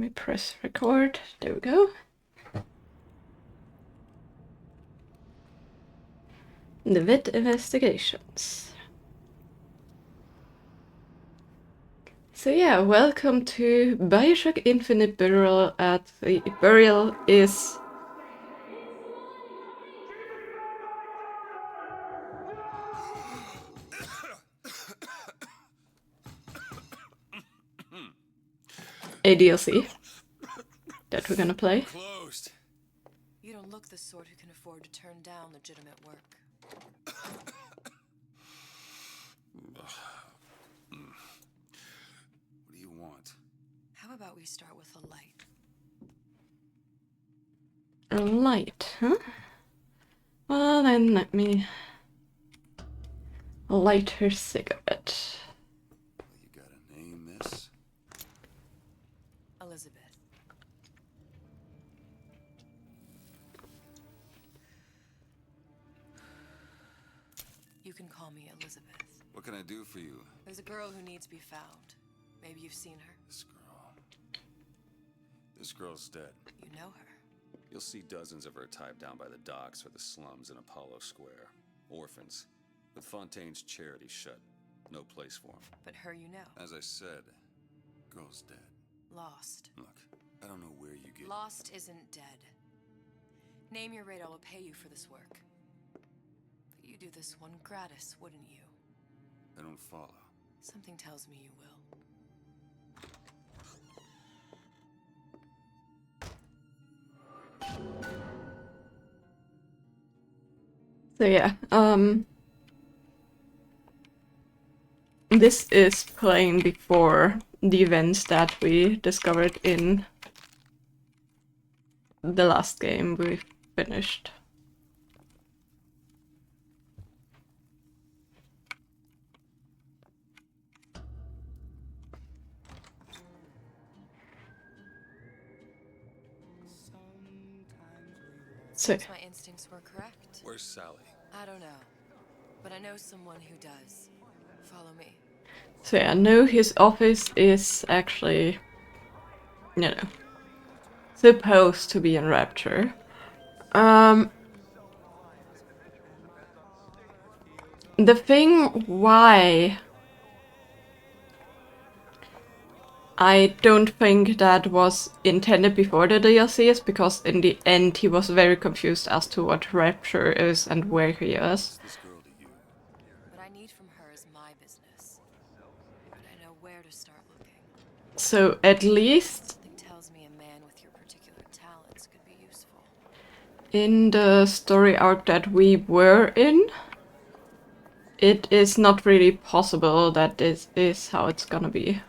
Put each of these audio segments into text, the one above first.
me press record. There we go. The VOD investigations. So yeah, welcome to BioShock Infinite Burial. The burial is a DLC that we're gonna play. Closed. You don't look the sort who can afford to turn down legitimate work. What do you want? How about we start with a light? A light, huh? Well then let me light her cigarette. Well, you got a name, miss? Elizabeth. You can call me Elizabeth. What can I do for you? There's a girl who needs to be found. Maybe you've seen her. This girl's dead. You know her. You'll see dozens of her tied down by the docks or the slums in Apollo Square. Orphans. With Fontaine's charity shut. No place for them. But her you know. As I said, girl's dead. Lost. Look, I don't know where you get... Lost isn't dead. Name your rate, I'll pay you for this work. But you do this one gratis, wouldn't you? I don't follow. Something tells me you will. So yeah, this is playing before the events that we discovered in the last game we finished. So My instincts were correct. Where's Sally? I don't know. But I know someone who does. Follow me. So yeah, no, his office is actually, you know, supposed to be in Rapture. The thing why I don't think that was intended before the DLC is because in the end he was very confused as to what Rapture is and where he is. This girl to you. What I need from her is my business. But I know where to start looking. So at least Something tells me a man with your particular talents could be useful. in the story arc that we were in, it is not really possible that this is how it's gonna be.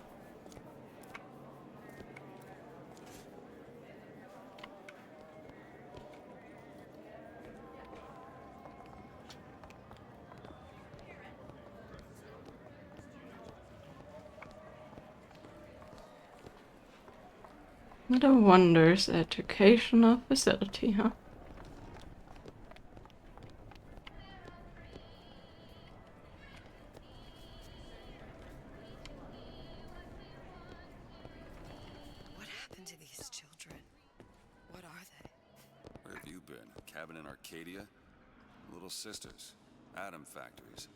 The Wonders Educational Facility, huh? What happened to these children? What are they? Where have you been? Cabin in Arcadia? Little sisters. Atom factories.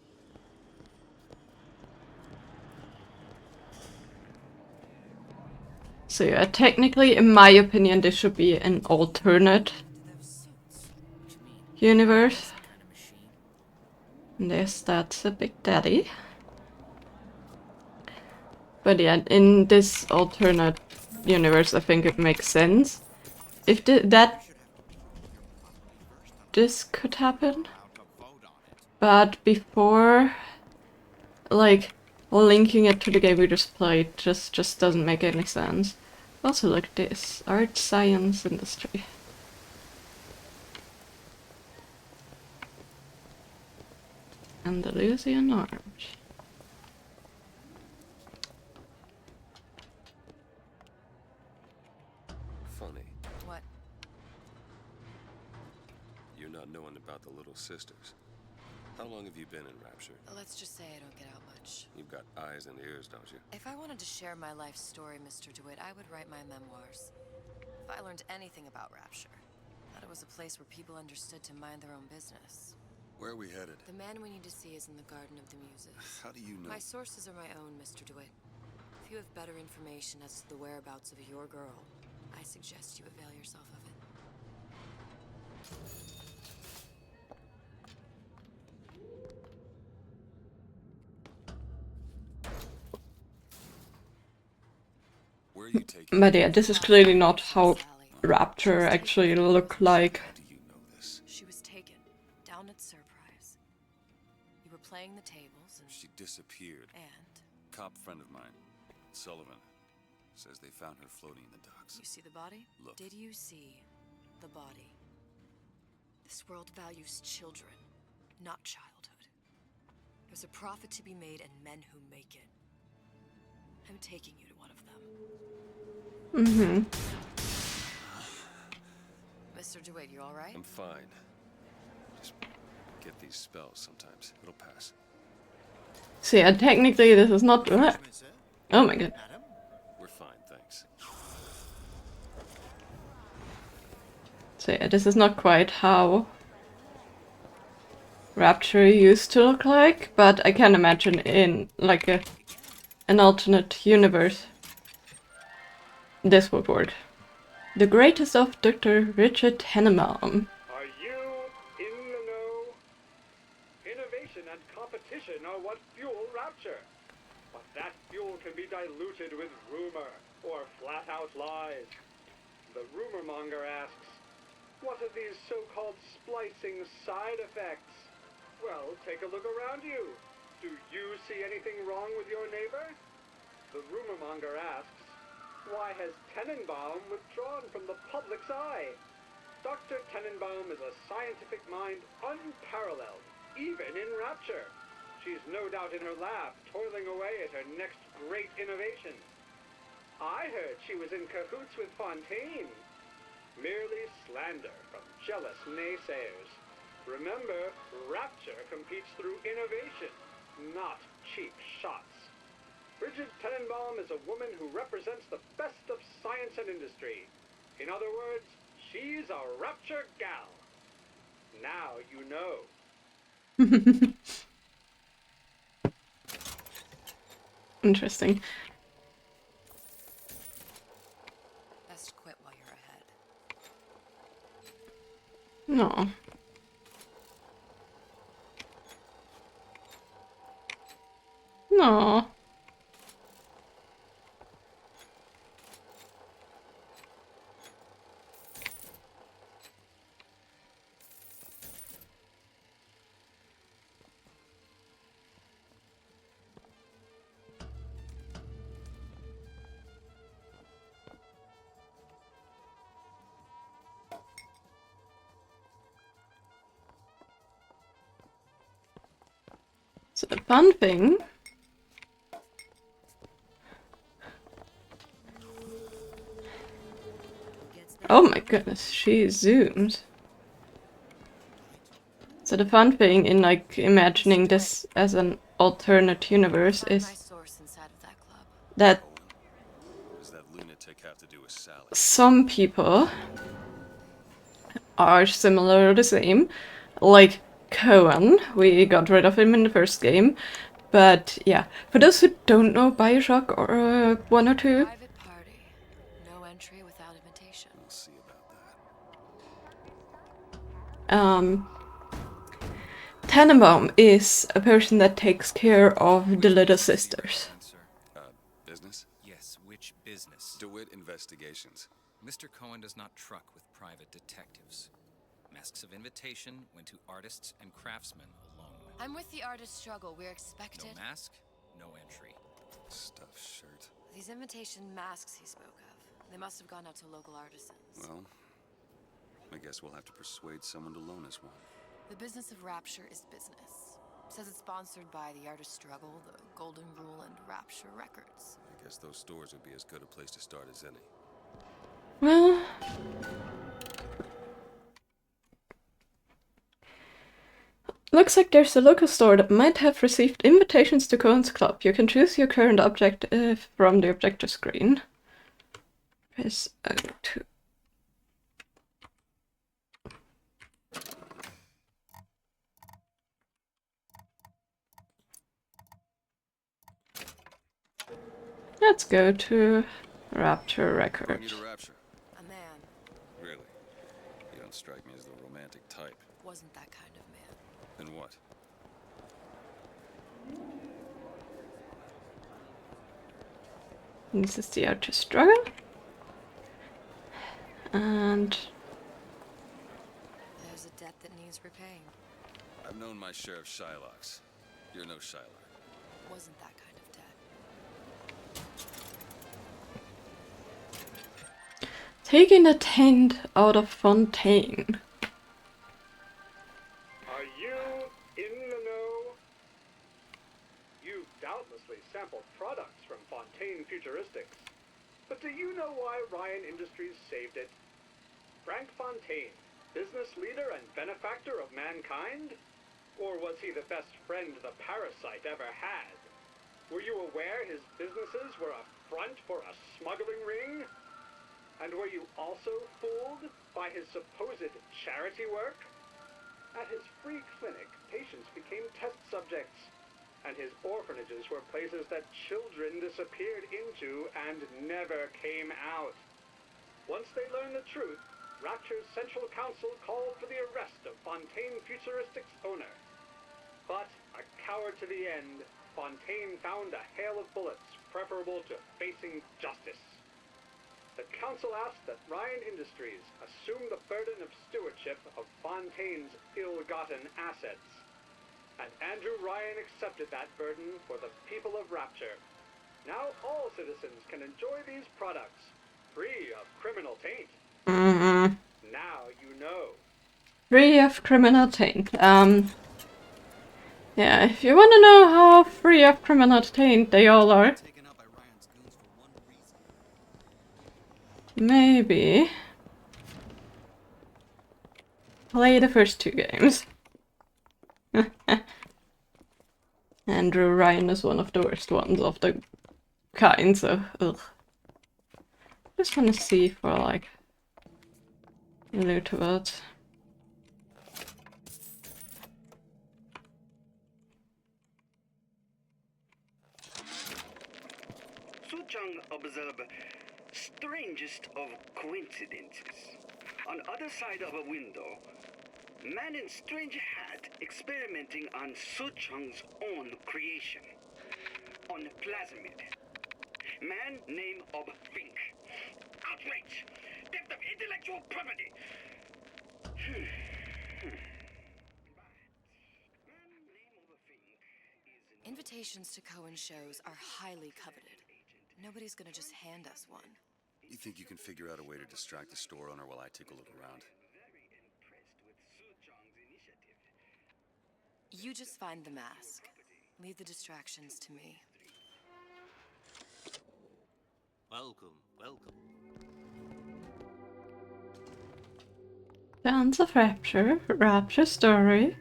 So yeah, technically, in my opinion, this should be an alternate universe. Yes, that's a Big Daddy. But yeah, in this alternate universe, I think it makes sense. If this could happen. But before, like, linking it to the game we just played just doesn't make any sense. Also, look at this. Art, science, industry. Andalusian Orange. Funny. What? You're not knowing about the little sisters. How long have you been in Rapture? Let's just say I don't get out much. You've got eyes and ears, don't you? If I wanted to share my life story, Mr. DeWitt, I would write my memoirs. If I learned anything about Rapture, that it was a place where people understood to mind their own business. Where are we headed? The man we need to see is in the Garden of the Muses. How do you know? My sources are my own, Mr. DeWitt. If you have better information as to the whereabouts of your girl, I suggest you avail yourself of it. Where are you taking But yeah, this is clearly not how Sally. Rapture actually look like. How do you know this? She was taken down at Surprise. You were playing the tables and... She disappeared. Cop friend of mine, Sullivan, says they found her floating in the docks. You see the body? Look. Did you see the body? This world values children, not childhood. There's a profit to be made and men who make it. I'm taking you to one of them. Mr. DeWitt, you all right? I'm fine. Just get these spells sometimes. It'll pass. So yeah, technically this is not... Oh my god. We're fine, thanks. So yeah, this is not quite how Rapture used to look like, but I can imagine in like an alternate universe this would work. The greatest of Dr. Richard Tenenbaum. Are you in the know? Innovation and competition are what fuel Rapture. But that fuel can be diluted with rumor or flat-out lies. The rumor monger asks, what are these so-called splicing side effects? Well, take a look around you. Do you see anything wrong with your neighbor? The rumor monger asks, why has Tenenbaum withdrawn from the public's eye? Dr. Tenenbaum is a scientific mind unparalleled, even in Rapture. She's no doubt in her lab, toiling away at her next great innovation. I heard she was in cahoots with Fontaine. Merely slander from jealous naysayers. Remember, Rapture competes through innovation, not cheap shots. Bridget Tenenbaum is a woman who represents the best of science and industry. In other words, she's a Rapture gal. Now you know. Interesting. Best quit while you're ahead. No. No. So the fun thing oh my goodness, she zooms. So the fun thing in like imagining this as an alternate universe Find my is source inside of that club. that What does that lunatic have to do with Sally? some people are similar or the same. Like Cohen, we got rid of him in the first game. But yeah, for those who don't know BioShock or 1 or 2, Private party. No entry without invitation. We'll see about that. Tenenbaum is a person that takes care of the little sisters. Business? Yes, which business? DeWitt Investigations. Mr. Cohen does not truck with private detectives. Masks of invitation went to artists and craftsmen alone. I'm with the artist struggle. We're No expected. mask, no entry. Stuffed shirt. These invitation masks he spoke of. They must have gone out to local artisans. Well, I guess we'll have to persuade someone to loan us one. The business of Rapture is business. Says it's sponsored by the Artist Struggle, the Golden Rule, and Rapture Records. I guess those stores would be as good a place to start as any. Well, Looks like there's a local store that might have received invitations to Cohen's Club. You can choose your current objective from the objective screen. Press O2. Let's go to Rapture Bring Record. you to Rapture. A man Really? You don't strike me as the romantic type. wasn't that kind of man. Then what? This is the Outer Struggle. And There's a debt that needs repaying. I've known my share of Shylocks. You're no Shylock. Wasn't that kind of debt. taking the taint out of Fontaine. Are you in the know? You've doubtlessly sampled products from Fontaine Futuristics. But do you know why Ryan Industries saved it? Frank Fontaine, business leader and benefactor of mankind? Or was he the best friend the parasite ever had? Were you aware his businesses were a front for a smuggling ring? And were you also fooled by his supposed charity work? At his free clinic, patients became test subjects, and his orphanages were places that children disappeared into and never came out. Once they learned the truth, Rapture's Central Council called for the arrest of Fontaine Futuristics' owner. But, a coward to the end, Fontaine found a hail of bullets preferable to facing justice. The council asked that Ryan Industries assume the burden of stewardship of Fontaine's ill-gotten assets. And Andrew Ryan accepted that burden for the people of Rapture. Now all citizens can enjoy these products, free of criminal taint. Now you know. Free of criminal taint. Yeah, if you want to know how free of criminal taint they all are, Taken out by Ryan's goons for one reason. maybe play the first two games. Andrew Ryan is one of the worst ones of the kind, so ugh. Just want to see for like lootables. Suchang observed strangest of coincidences. On other side of a window, man in strange hat experimenting on Suchang's own creation. On plasmid. Man name of Fink. Outrage! Theft of intellectual property! Man name of Fink is Invitations to Cohen shows are highly coveted. Nobody's gonna just hand us one. You think you can figure out a way to distract the store owner while I take a look around? very impressed with Suchang's initiative. You just find the mask. Leave the distractions to me. Welcome, welcome. Dance of Rapture, Rapture Story.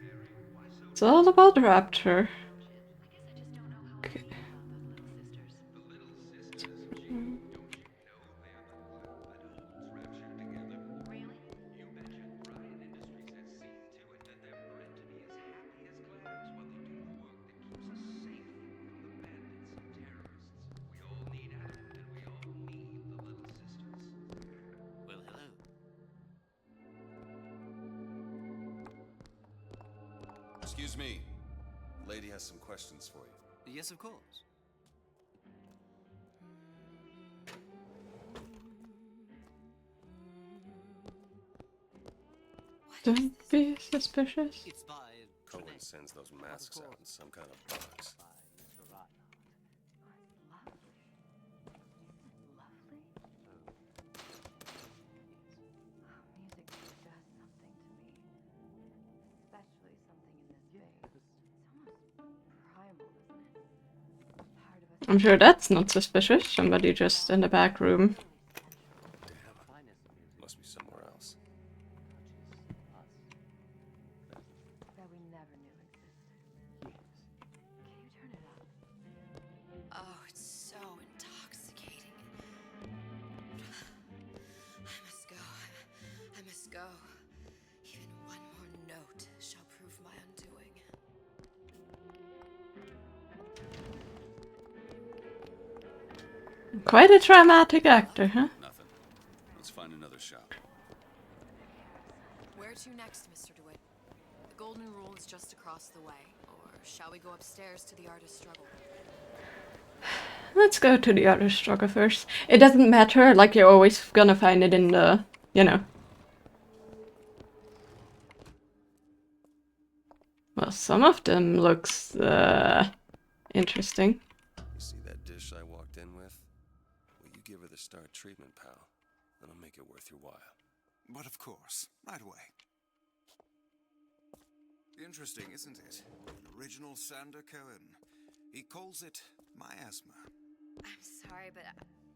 It's all about Rapture. Okay. Well, hello. Excuse me. Lady has some questions for you. Yes, of course. Don't be suspicious. It's by Cohen sends those masks out in some kind of box. by Mr. Ryan. Music does something to me. Especially something in this space. It's almost primal, isn't it? Part of us I'm sure that's not suspicious. Somebody just in the back room. Must be somewhere else. that we never knew go. Even one more note shall prove my undoing. Quite a dramatic actor, huh? Nothing. Let's find another shop. Where to next, Mr. DeWitt? The Golden Rule is just across the way. Or shall we go upstairs to the artist's struggle? Let's go to the other struggle first. It doesn't matter, like you're always gonna find it in the, you know. Well, some of them looks interesting. You see that dish I walked in with? Well, you give her the star treatment, pal. That'll make it worth your while. But of course, right away. Interesting, isn't it? An original Sander Cohen. He calls it miasma. I'm sorry, but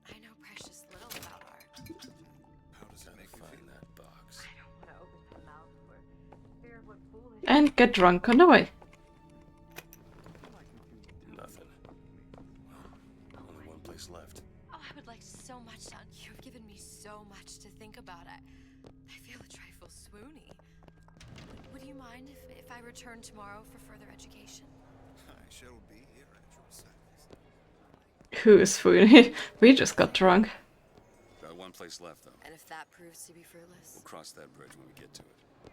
I know precious little about art. How does it make you Find feel? that box. I don't want to open my mouth for fear of what foolish. And get drunk on the way. Nothing. Well, only one place left. Oh, I would like so much to. You've given me so much to think about. I feel a trifle swoony. Would you mind if I return tomorrow for further education? I shall be here at your service. Who is food? We just got drunk. Got one place left, though. And if that proves to be fruitless? We'll cross that bridge when we get to it.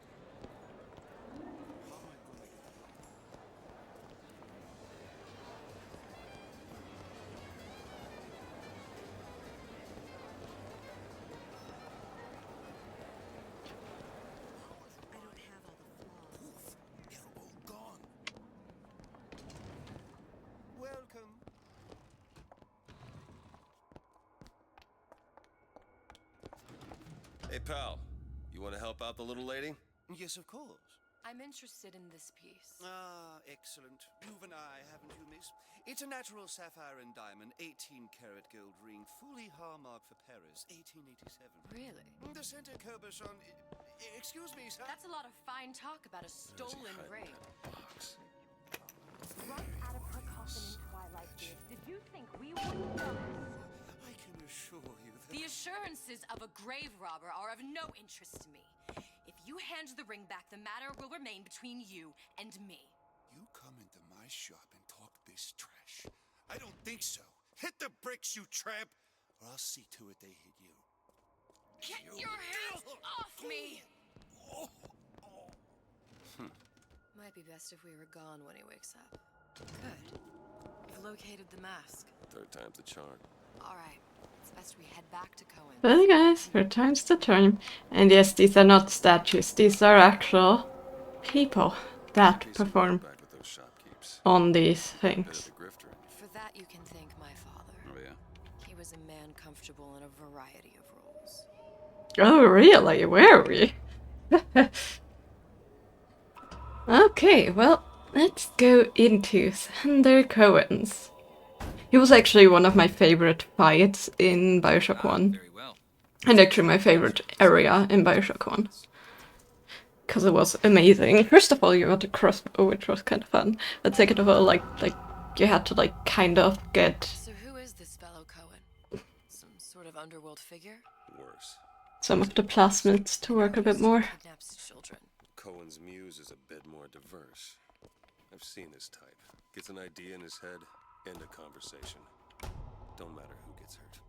They're all gone. Welcome. Hey, pal. You want to help out the little lady? Yes, of course. I'm interested in this piece. Ah, excellent. You've an eye, haven't you, miss? It's a natural sapphire and diamond, 18-karat gold ring, fully hallmarked for Paris, 1887. Really? The center cabochon... Excuse me, sir. That's a lot of fine talk about a stolen ring. Box. Right out of her coffin in Twilight Bridge. Did you think we wouldn't know this? I can assure you that... The assurances of a grave robber are of no interest to me. If you hand the ring back, the matter will remain between you and me. You come into my shop and talk this trash. I don't think so. Hit the bricks, you tramp, or I'll see to it they hit you. Get your hands off me! Might be best if we were gone when he wakes up. Good. You've located the mask. Third time's the charm. All right. It's best we head back to Cohen. Well, guys, third time's the charm. And yes, these are not statues. These are actual people that Piece of perform back with those shopkeepers. on these Bit of things. the grifter in you. For that, you can thank my father. Oh, yeah? He was a man comfortable in a variety of roles. Oh, really? Were we? Okay, well, let's go into Sander Cohen's. He was actually one of my favorite fights in BioShock 1. Very well. And actually my favorite area in BioShock 1. Because it was amazing. First of all, you got a crossbow, which was kind of fun. But second of all, like you had to kind of get So who is this fellow Cohen? Some sort of underworld figure? Worse. some of the plasmids to work a bit more. Kidnaps children. Cohen's muse is a bit more diverse. I've seen this type. Gets an idea in his head, end a conversation. Don't matter who gets hurt.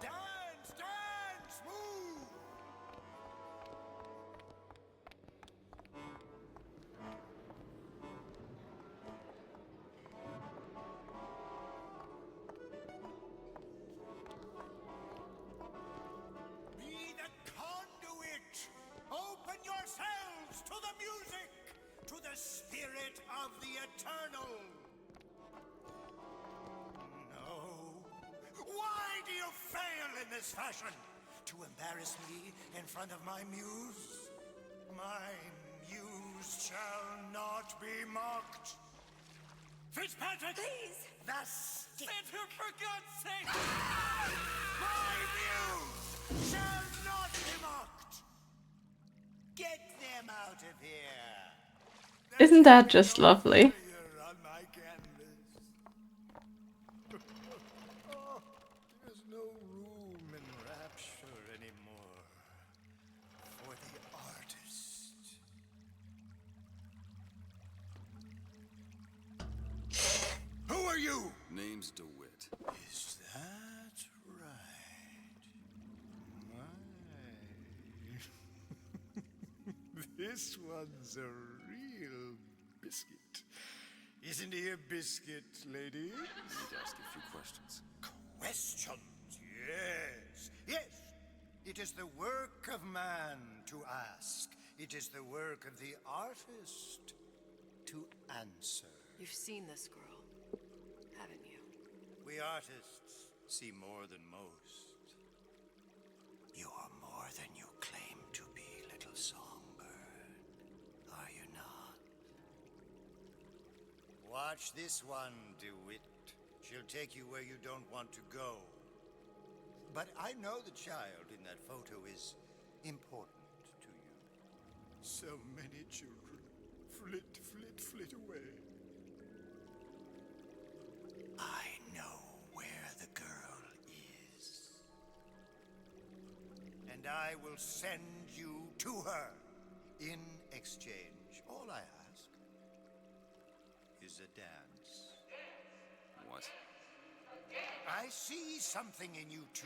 Dance, dance, move! Be the conduit! Open yourselves to the music, to the spirit of the eternal! No. Why do you fail in this fashion? To embarrass me in front of my muse? My muse shall not be mocked. Fitzpatrick! Please! Thus... for God's sake! My muse shall not be mocked! out of here. Isn't that just lovely? Fire on my canvas. Oh, there's no room in rapture anymore for the artist. Who are you? Name's DeWitt. Is that right? My. This one's a real biscuit. Isn't he a biscuit, lady? I need to ask you a few questions. Questions? Yes. Yes. It is the work of man to ask. It is the work of the artist to answer. You've seen this girl, haven't you? We artists see more than most. You are more than you claim to be, little songbird. Are you not? Watch this one, DeWitt. She'll take you where you don't want to go. But I know the child in that photo is important to you. So many children flit away. I know where the girl is. And I will send you to her. In exchange, all I ask is a dance. What? I see something in you two.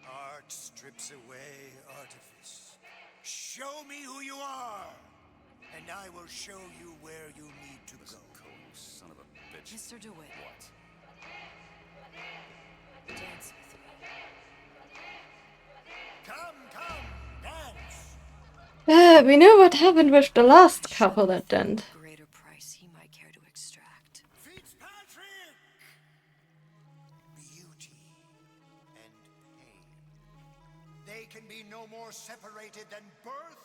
Art strips away artifice. Show me who you are, and I will show you where you need to Listen, go. Cole, you son of a bitch. Mr. DeWitt, What? dance with me. Come, dance. We know what happened with the last couple that didn't. Greater price he might care to extract. Fitzpatrick! Beauty and pain. They can be no more separated than birth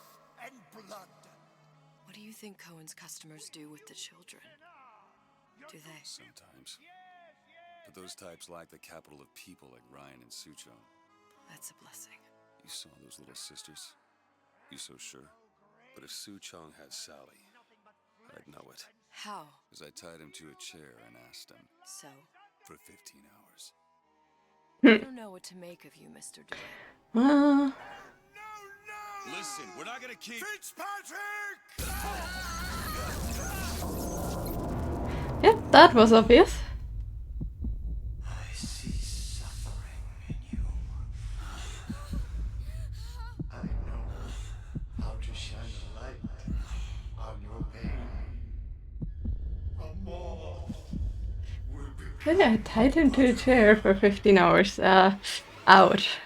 and blood. What do you think Cohen's customers do with the children? Do they? Sometimes. But those types lack the capital of people like Ryan and Suchong. That's a blessing. You saw those little sisters? You so sure? But if Suchong had Sally, I'd know it. How? As I tied him to a chair and asked him So? for 15 hours. I don't know what to make of you, Mr. DeWitt. Well, Listen, we're not gonna keep... Fitzpatrick! yeah, that was obvious. I see suffering in you. I know how to shine a light on your pain. A moth will be Yeah, I tied him to a chair for 15 hours. Ouch.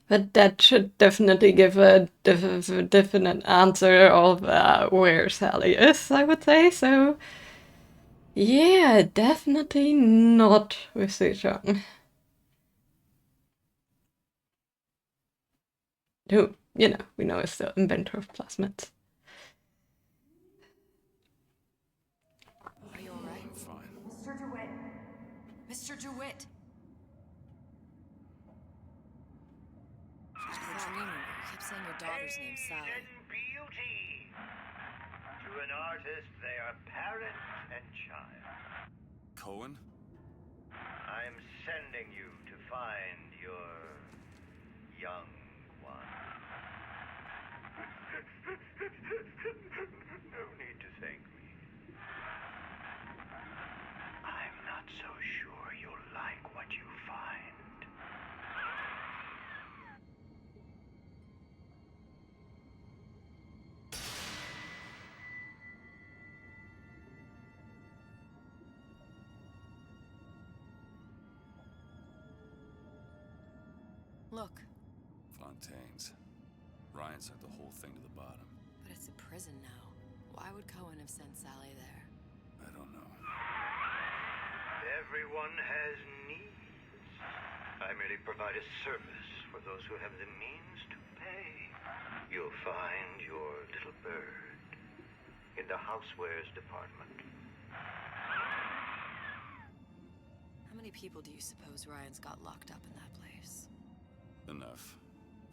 But that should definitely give a definite answer of where Sally is, I would say. So, yeah, definitely not with Suchong. Who, you know, we know is the inventor of plasmids. Are you alright? I'm fine. Mr. DeWitt! Mr. DeWitt! I was dreaming. You kept saying your daughter's name, Sally. And beauty. To an artist, they are parent and child. Cohen? I'm sending you to find your young one. No need to thank me. I'm not so sure you'll like what you find. Look, Fontaine's. Ryan sent the whole thing to the bottom. but it's a prison now. Why would Cohen have sent Sally there? I don't know. Everyone has needs. I merely provide a service for those who have the means to pay. You'll find your little bird in the housewares department. How many people do you suppose Ryan's got locked up in that place? Enough.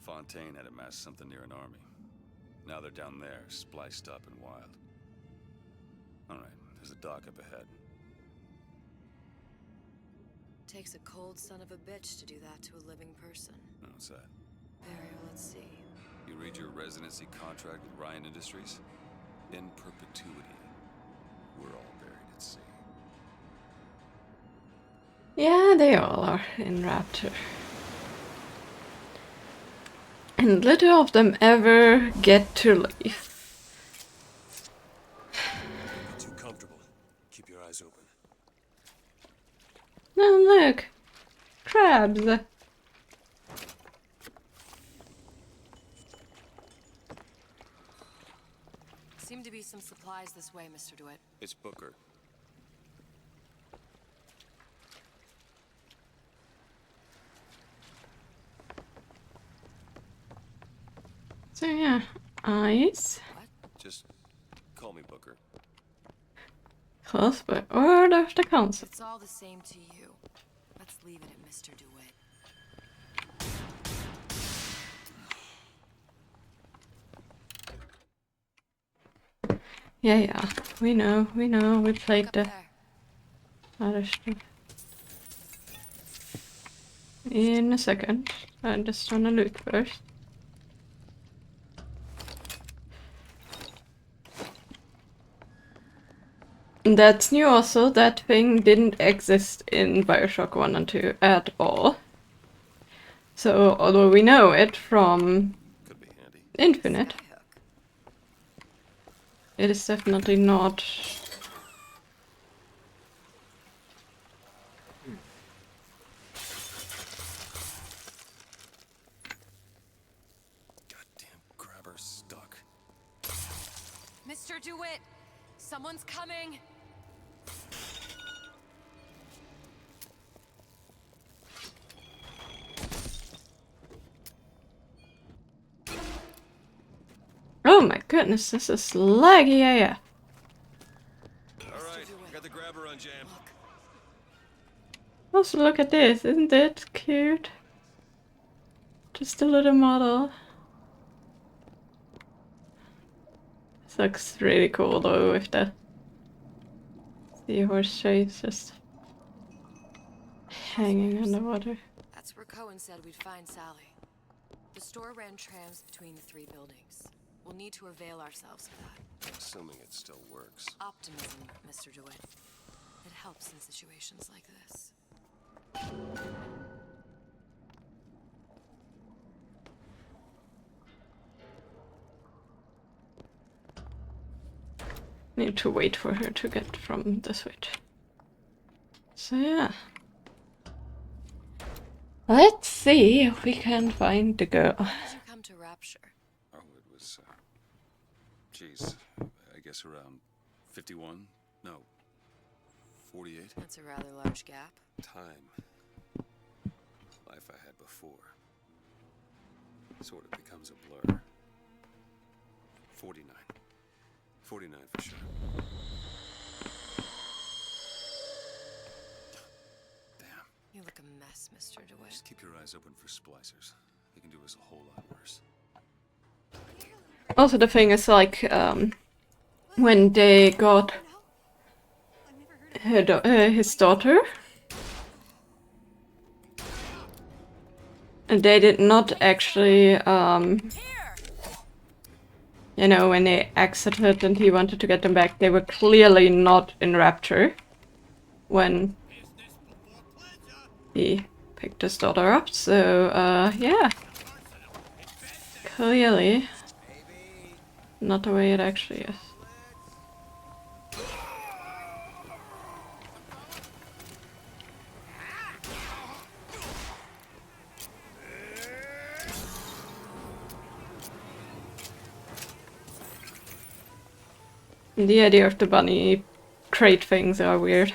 Fontaine had amassed something near an army. Now they're down there, spliced up and wild. Alright, there's a dock up ahead. Takes a cold son of a bitch to do that to a living person. What's that? Barrier, let's see. You read your residency contract with Ryan Industries? In perpetuity, we're all buried at sea. Yeah, they all are in Rapture. And little of them ever get to leave. Too comfortable. Keep your eyes open. Oh, look! Crabs! Seem to be some supplies this way, Mr. DeWitt. It's Booker. So yeah, eyes. Just call me Booker. Close by order of the council. It's all the same to you. Let's leave it at Mr. DeWitt. Yeah, we know, we played the other stuff. In a second, I'm just trying to loot first. That's new also, that thing didn't exist in BioShock 1 and 2 at all. So, although we know it from Infinite, it is definitely not... Goddamn grabber stuck. Mr. DeWitt! Someone's coming! Oh my goodness, this is laggy, yeah. Alright, got the grabber on jam. Also look at this, isn't it cute? Just a little model. This looks really cool though with the seahorse shapes just hanging in the water. That's where Cohen said we'd find Sally. The store ran trams between the three buildings. We'll need to avail ourselves of that. Assuming it still works. Optimism, Mr. DeWitt. It helps in situations like this. Need to wait for her to get from the switch. So yeah. Let's see if we can find the girl. How did you come to Rapture? Oh, it was, geez, I guess around 51? No, 48? That's a rather large gap. Time. Life I had before. Sort of becomes a blur. 49. 49 for sure. Damn. You look a mess, Mr. DeWitt. Just keep your eyes open for splicers. They can do us a whole lot worse. Also the thing is like, when they got his daughter, they did not actually, you know, when they exited and he wanted to get them back, they were clearly not in Rapture when he picked his daughter up, so, yeah. Clearly not the way it actually is. The idea of the bunny crate things are weird.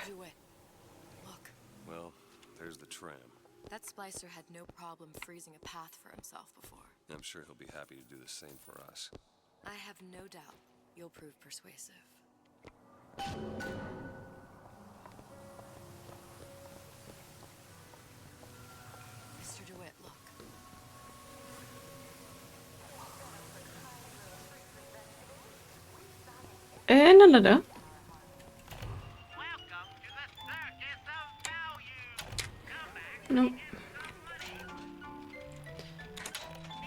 Look. Well, there's the tram. That splicer had no problem freezing a path for himself before. I'm sure he'll be happy to do the same for us. I have no doubt you'll prove persuasive. Mr. DeWitt, look. No, no, no. Nope.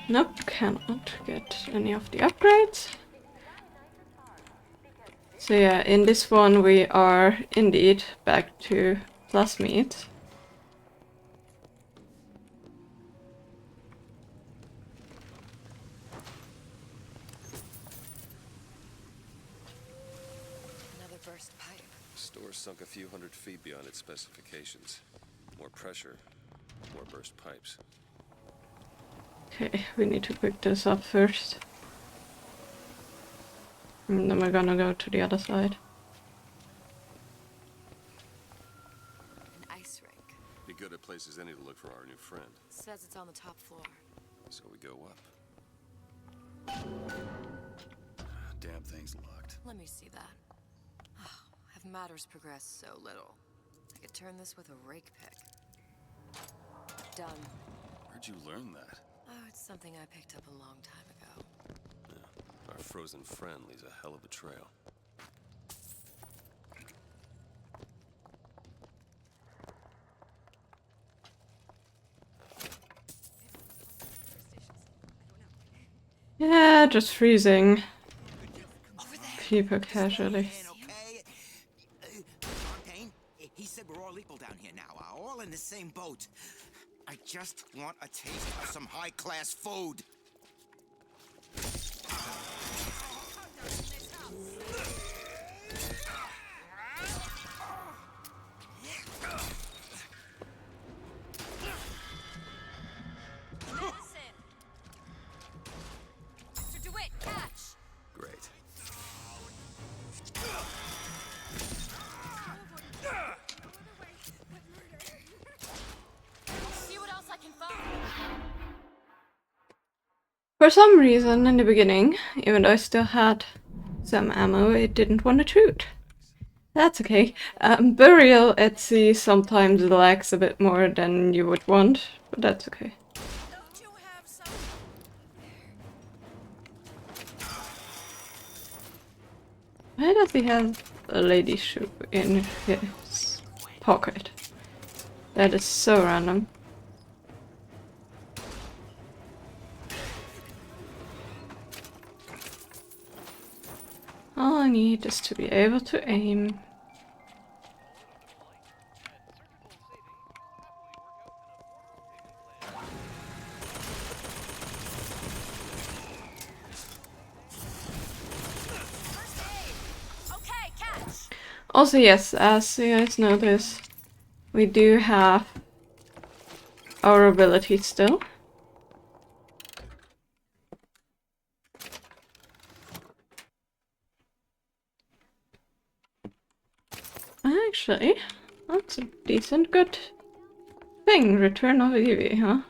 Nope, cannot get any of the upgrades. So yeah, in this one we are indeed back to plus meat. Another burst pipe. Store sunk a few hundred feet beyond its specifications. More pressure, more burst pipes. Okay, we need to pick this up first. And then we're gonna go to the other side. An ice rink. Be good at places any to look for our new friend. Says it's on the top floor. So we go up. Damn thing's locked. Let me see that. Oh, have matters progressed so little? I could turn this with a rake pick. Done. Where'd you learn that? Oh, it's something I picked up a long time ago. Yeah, our frozen friend leaves a hell of a trail. Yeah, just freezing. People casually. He said we're all equal down here now, all in the same boat. I just want a taste of some high-class food. Great. See what else I can find. For some reason in the beginning, even though I still had some ammo, it didn't want to shoot. That's okay. Burial at sea sometimes lags a bit more than you would want, but that's okay. Why does he have a lady shoe in his pocket? That is so random. All I need is to be able to aim. Also, yes, as you guys notice, we do have our ability still. Actually, that's a decent good thing. Return of Evie, huh?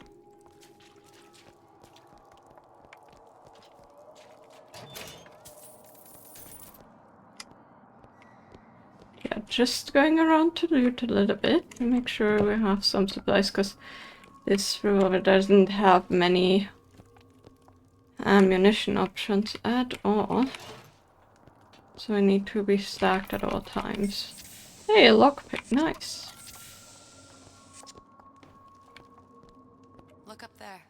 Yeah, just going around to loot a little bit to make sure we have some supplies, because this revolver doesn't have many ammunition options at all. So I need to be stacked at all times. Hey, a lockpick, nice. Look up there.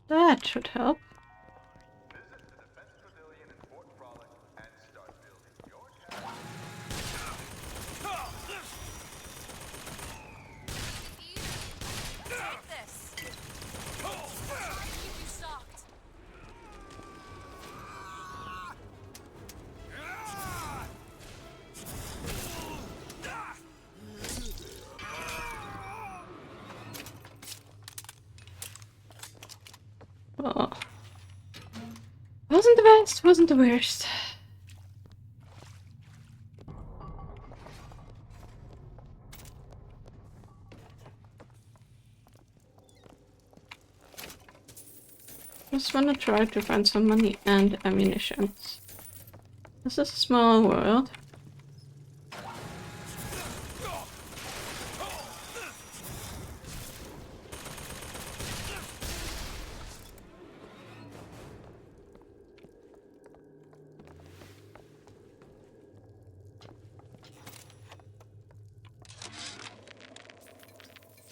That should help. Well, wasn't the best, wasn't the worst. Just wanna try to find some money and ammunition. This is a small world.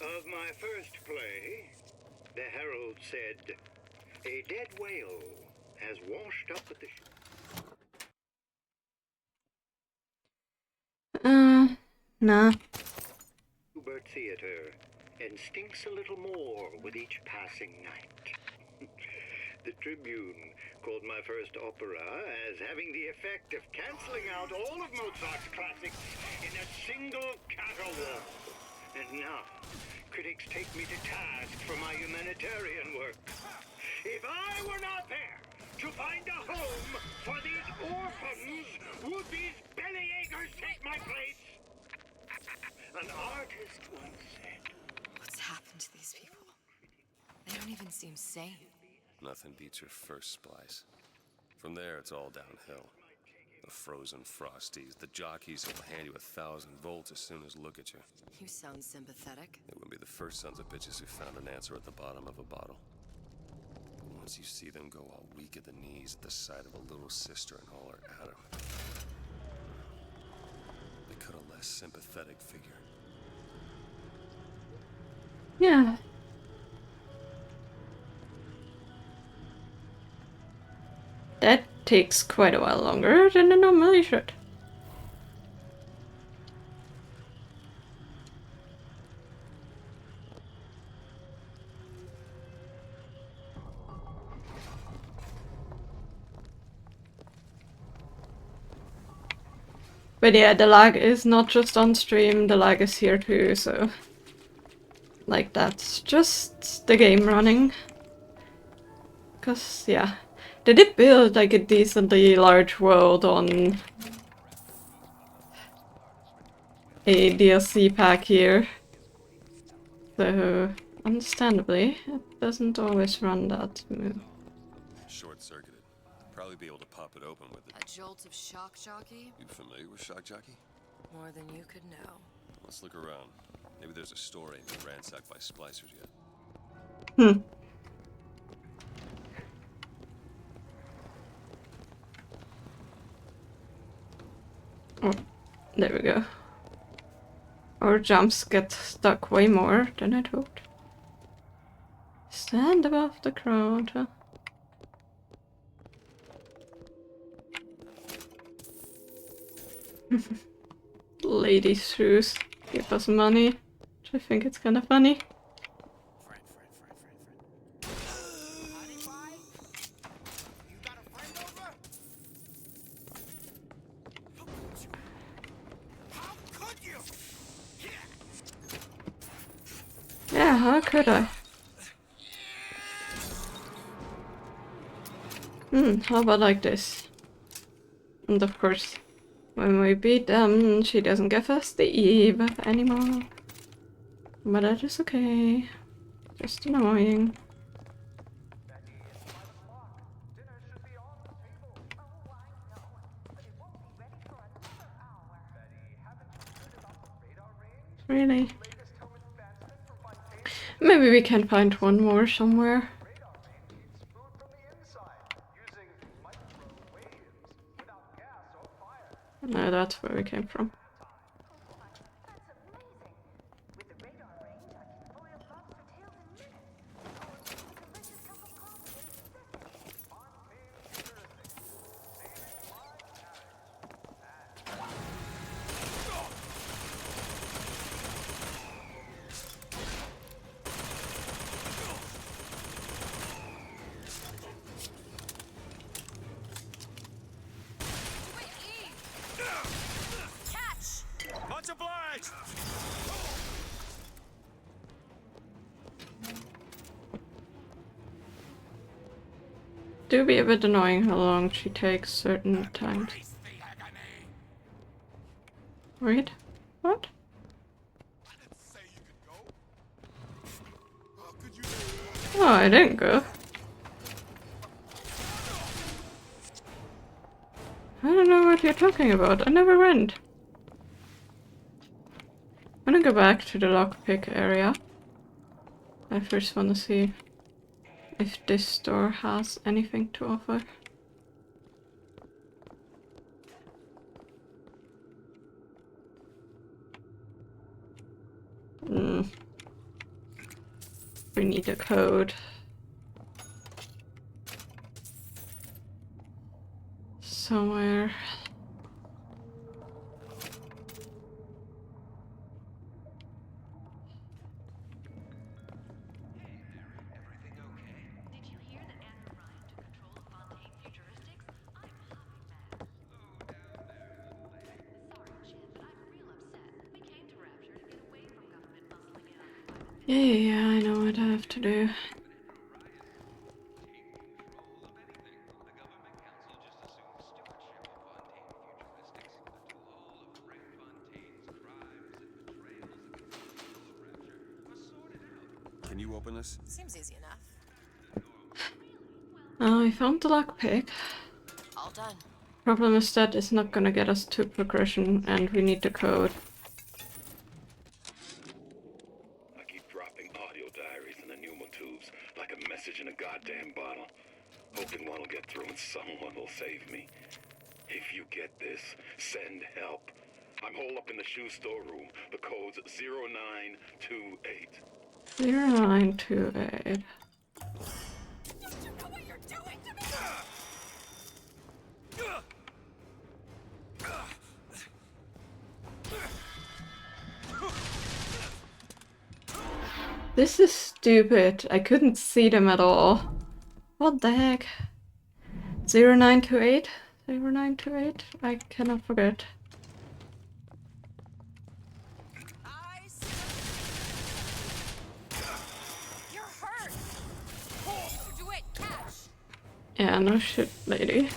Of my first play, the Herald said, a dead whale has washed up at the Nah. Hubert Theater and stinks a little more with each passing night. The Tribune called my first opera as having the effect of canceling out all of Mozart's classics in a single catalog. And now, critics take me to task for my humanitarian work. If I were not there to find a home for these orphans, would these bellyachers take my place? An artist once said, What's happened to these people? They don't even seem sane. Nothing beats your first splice. From there, it's all downhill. The frozen frosties, the jockeys who will hand you 1,000 volts as soon as look at you. You sound sympathetic. They wouldn't be the first sons of bitches who found an answer at the bottom of a bottle. But once you see them go all weak at the knees at the sight of a little sister and all her Adam, they cut a less sympathetic figure. Yeah. That takes quite a while longer than it normally should. But yeah, the lag is not just on stream, the lag is here too, so... Like, that's just the game running. Cause, yeah. They did build, like, a decently large world on... a DLC pack here. So, understandably, it doesn't always run that smooth. Short-circuited. Probably be able to pop it open with it. A jolt of shock jockey? You familiar with Shock Jockey? More than you could know. Let's look around. Maybe there's a store ain't been ransacked by splicers yet. Hmm. Oh, there we go. Our jumps get stuck way more than I'd hoped. Stand above the crowd, huh? Ladies' shoes give us money, which I think it's kind of funny. Yeah, how could I? How about like this? And of course, when we beat them, she doesn't give us the Eve anymore. But that is okay. Just annoying. Really? Maybe we can find one more somewhere. No, that's where we came from. do be a bit annoying how long she takes certain times. Wait, what? Oh, I didn't go. I don't know what you're talking about. I never went. I'm gonna go back to the lockpick area. I first want to see if this store has anything to offer. We need a code. Somewhere. Yeah, I know what I have to do. Can you open this? Seems easy enough. I found the lockpick. All done. Problem is that it's not gonna get us to progression and we need the code. I keep dropping audio diaries in the pneumo tubes like a message in a goddamn bottle. Hoping one will get through and someone will save me. If you get this, send help. I'm holed up in the shoe storeroom. The code's 0928. 0928. You know what you're doing to me? This is stupid. I couldn't see them at all. What the heck? 0928? 0928? I cannot forget. You're hurt. Do it, catch. Yeah, no shit, lady.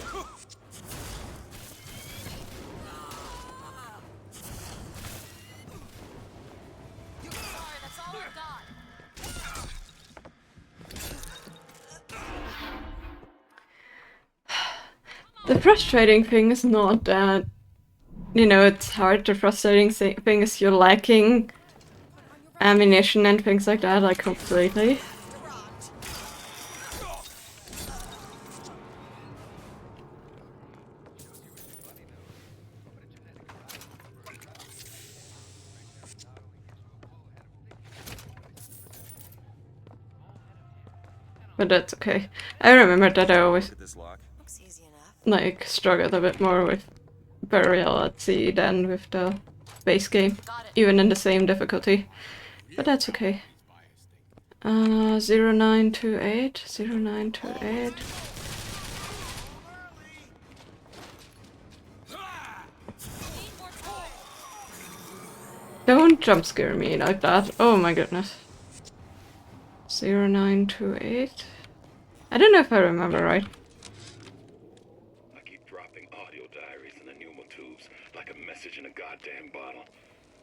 The frustrating thing is not that, you know, it's hard. The frustrating thing is you're lacking ammunition and things like that, like, completely. But that's okay. I remember that I always like struggled a bit more with Burial at Sea than with the base game, even in the same difficulty. But that's okay. 0928, 0928. Don't jump scare me like that. Oh my goodness. 0928. I don't know if I remember right. I keep dropping audio diaries in the pneumo tubes like a message in a goddamn bottle.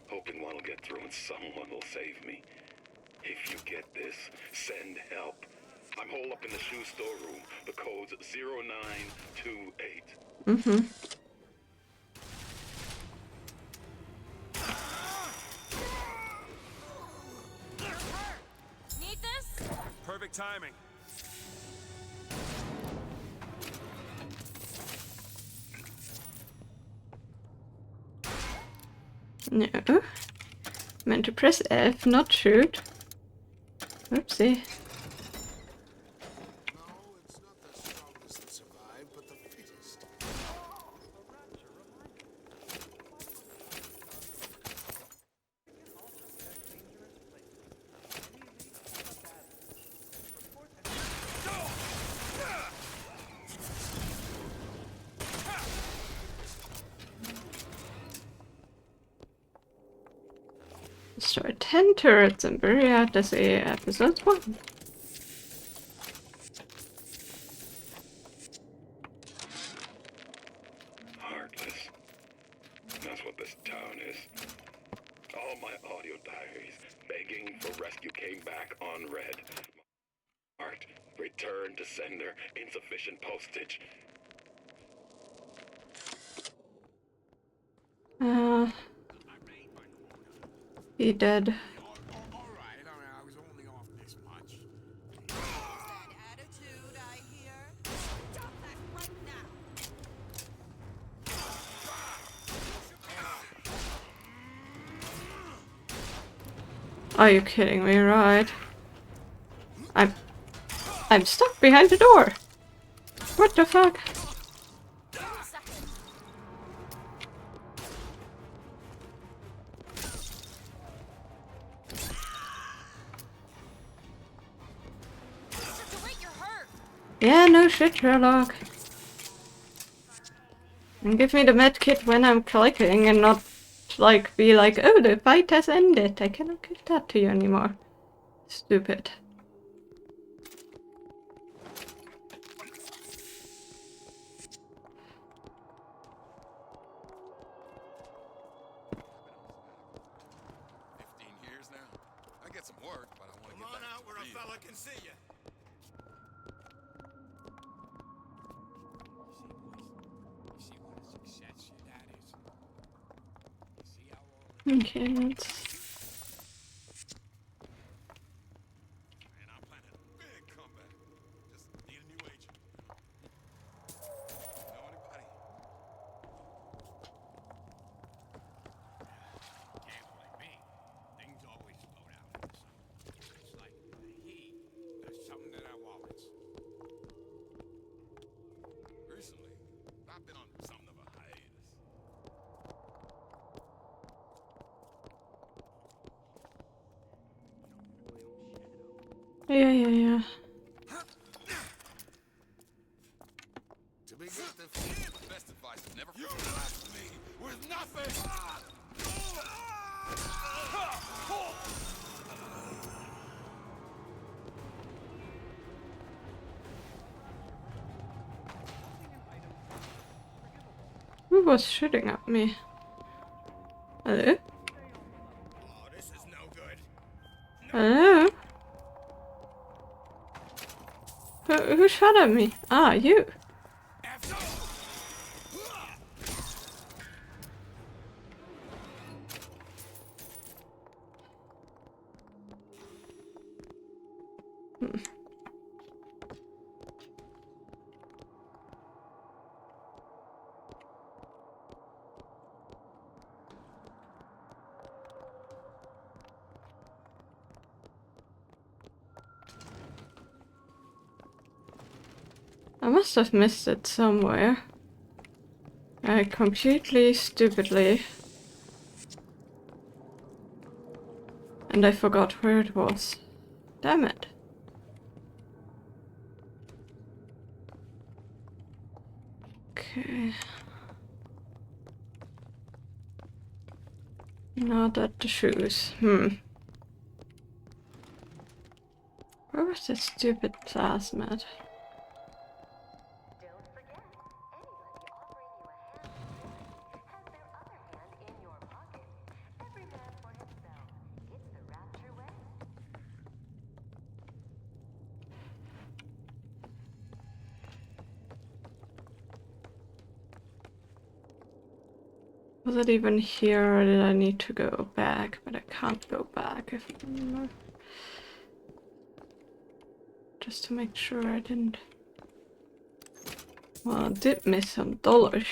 Hoping one will get through and someone will save me. If you get this, send help. I'm holed up in the shoe storeroom. The code's 0928. Mm-hmm. Need this? Perfect timing. No. Meant to press F, not shoot. Oopsie. Destroy 10 turrets and bury out as a episode 1. All my audio diaries begging for rescue came back unread. Marked, return to sender, insufficient postage. He dead. Alright, I was only off this much. That attitude I hear. Stop that right now. Are you kidding me, right? I'm stuck behind the door. What the fuck? Yeah, no shit, Sherlock. And give me the medkit when I'm clicking and not like be like, oh, the fight has ended. I cannot give that to you anymore. Stupid. I get some work, but I want to get back out where a fella can see you. Okay, let's... And I'm planning a big comeback. Just need a new agent. Know anybody? Can't blame me. Things always slow down in the summer. It's like the heat does something to their wallets. Recently, I've been on something of a hiatus. Yeah. To be good at the best advice is never for me with nothing. Who was shooting at me? Hello? Oh, this is no good. Hello? Who shot at me? Ah, you. I must have missed it somewhere. I completely stupidly. And I forgot where it was. Damn it. Okay. Not at the shoes. Where was that stupid plasmid? Was it even here or did I need to go back? But I can't go back if I remember. Just to make sure I didn't... Well, I did miss some dollars.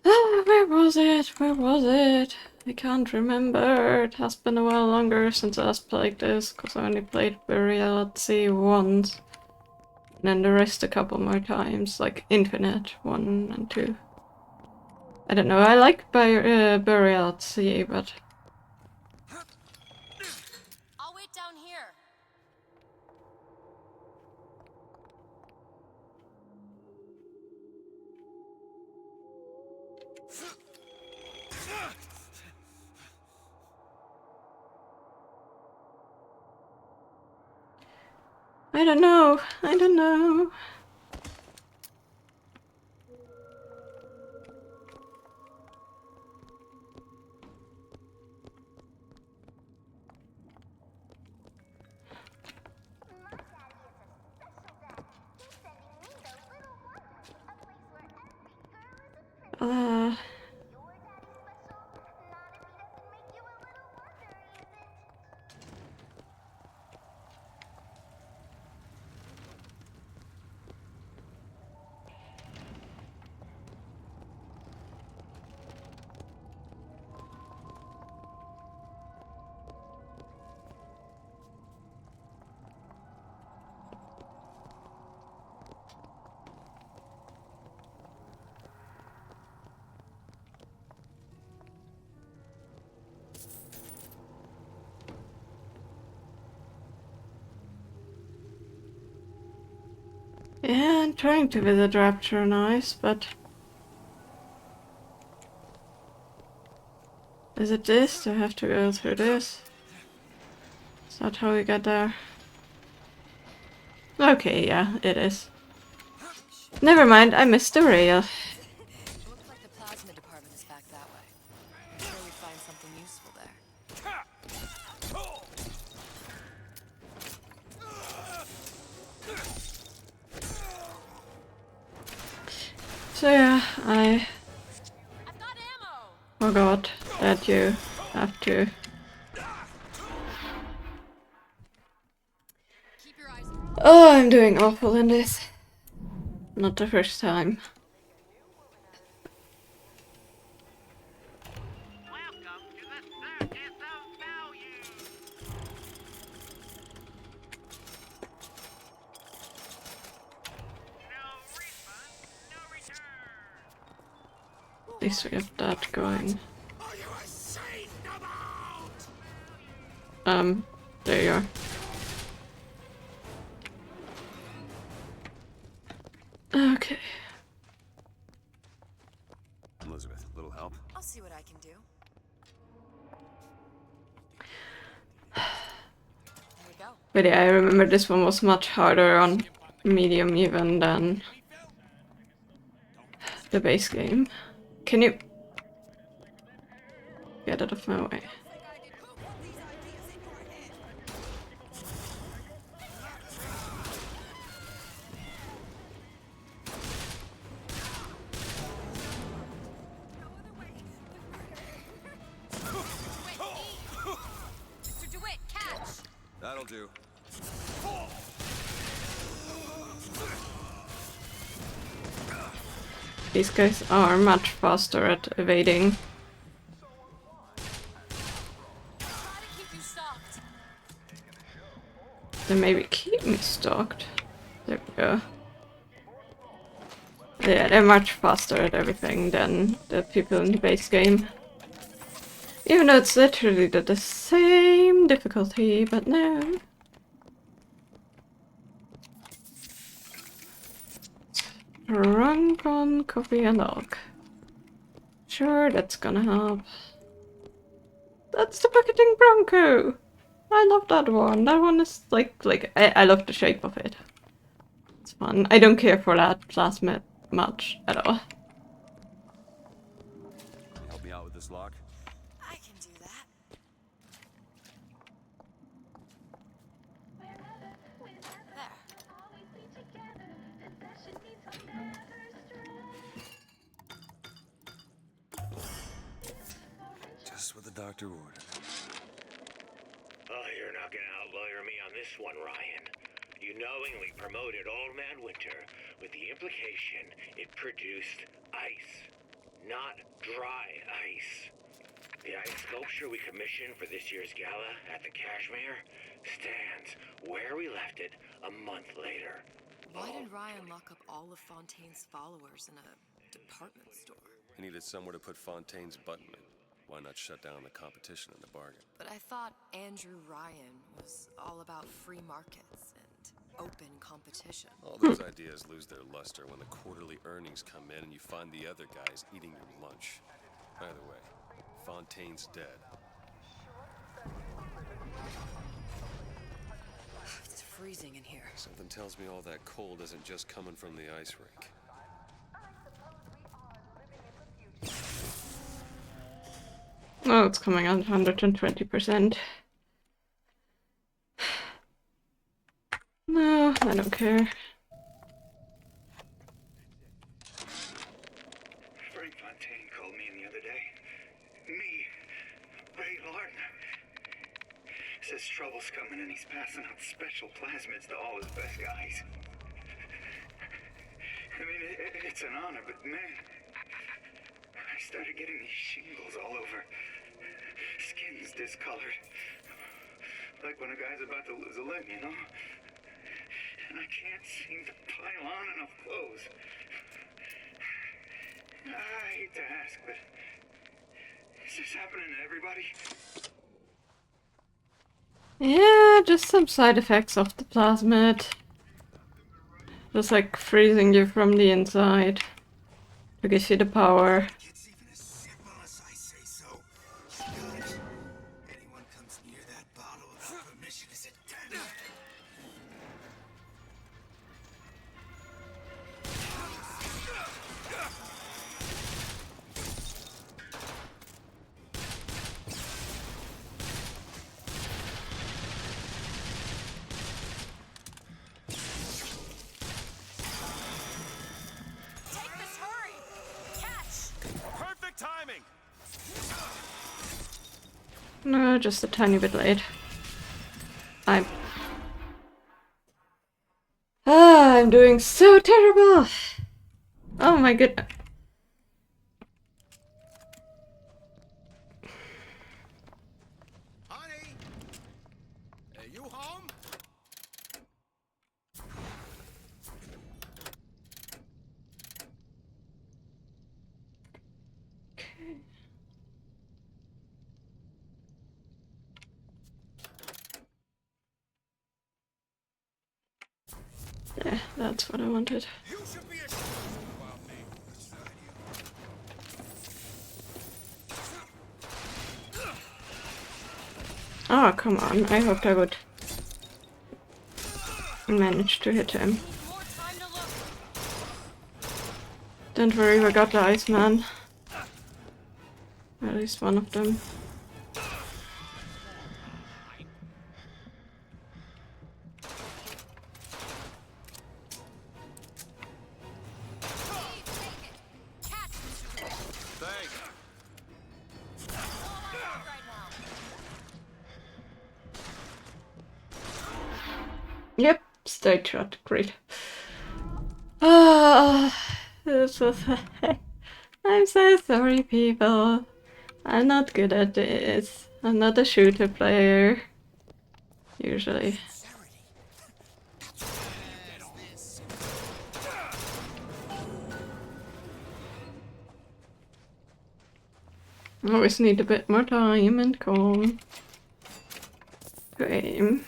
Ah, where was it? Where was it? I can't remember. It has been a while longer since I last played this, because I only played Reality once. And then the rest a couple more times, like Infinite 1 and 2. I don't know, I like Burial at Sea, but... I'll wait down here. I don't know. Yeah, I'm trying to visit Rapture Nice, but... Is it this? Do I have to go through this? Is that how we get there? Okay, yeah, it is. Never mind, I missed the rail. Looks like the plasma department is back that way. I'm sure we'd find something useful there. So yeah, I forgot that you have to... Oh, I'm doing awful in this. Not the first time. At least we have that going. There you are. Okay. Elizabeth, little help? I'll see what I can do. Here we go. But yeah, I remember this one was much harder on medium even than the base game. Can you get out of my way? That'll do. These guys are much faster at evading. They maybe keep me stalked. There we go. Yeah, they're much faster at everything than the people in the base game. Even though it's literally the same difficulty, but no. Drunk on coffee and dog. Sure, that's gonna help. That's the Bucketing Bronco! I love that one. That one is I love the shape of it. It's fun. I don't care for that plasmid much at all. Help me out with this lock. I can do that. Just what the doctor ordered. Oh, you're not gonna outlawyer me on this one, Ryan. You knowingly promoted Old Man Winter with the implication it produced ice, not dry ice. The ice sculpture we commissioned for this year's gala at the Cashmere stands where we left it a month later. Why did Ryan lock up all of Fontaine's followers in a department store? He needed somewhere to put Fontaine's button in. Why not shut down the competition in the bargain? But I thought Andrew Ryan was all about free markets and open competition. All those ideas lose their luster when the quarterly earnings come in and you find the other guys eating your lunch. Either way, Fontaine's dead. It's freezing in here. Something tells me all that cold isn't just coming from the ice rink. Oh, it's coming on 120%. No, I don't care. Free fun says trouble's coming and he's passing out special plasmids to all his best guys. I mean, it's an honor, but man, I started getting these shingles all over. Skin's discolored. Like when a guy's about to lose a limb, you know? And I can't seem to pile on enough clothes. I hate to ask, but is this happening to everybody? Yeah, just some side effects of the plasmid. Just like freezing you from the inside to give you the power. It's even as simple as I say so. Gosh, anyone comes near that bottle without permission is a dead end. Take this, hurry! Catch! Perfect timing! No, just a tiny bit late. I'm doing so terrible! Oh my goodness. Honey! Are you home? Yeah, that's what I wanted. You should be ashamed about me. Oh, come on. I hoped I would manage to hit him. Don't worry, we got the Iceman. At least one of them. Yep, stage shot, great. This was I'm so sorry, people. I'm not good at this. I'm not a shooter player. Usually. Always need a bit more time and calm to aim.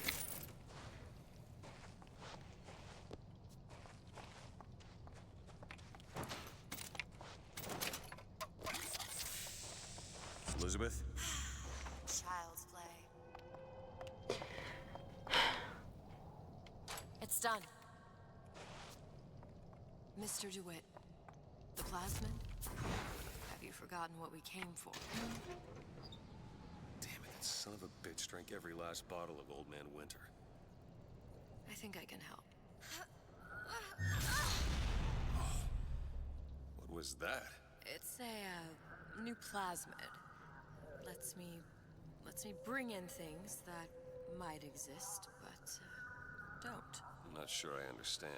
Elizabeth? Child's play. It's done. Mr. DeWitt, the plasmid? Have you forgotten what we came for? Damn it, that son of a bitch drank every last bottle of Old Man Winter. I think I can help. What was that? It's a new plasmid. Lets me bring in things that might exist, but don't. I'm not sure I understand.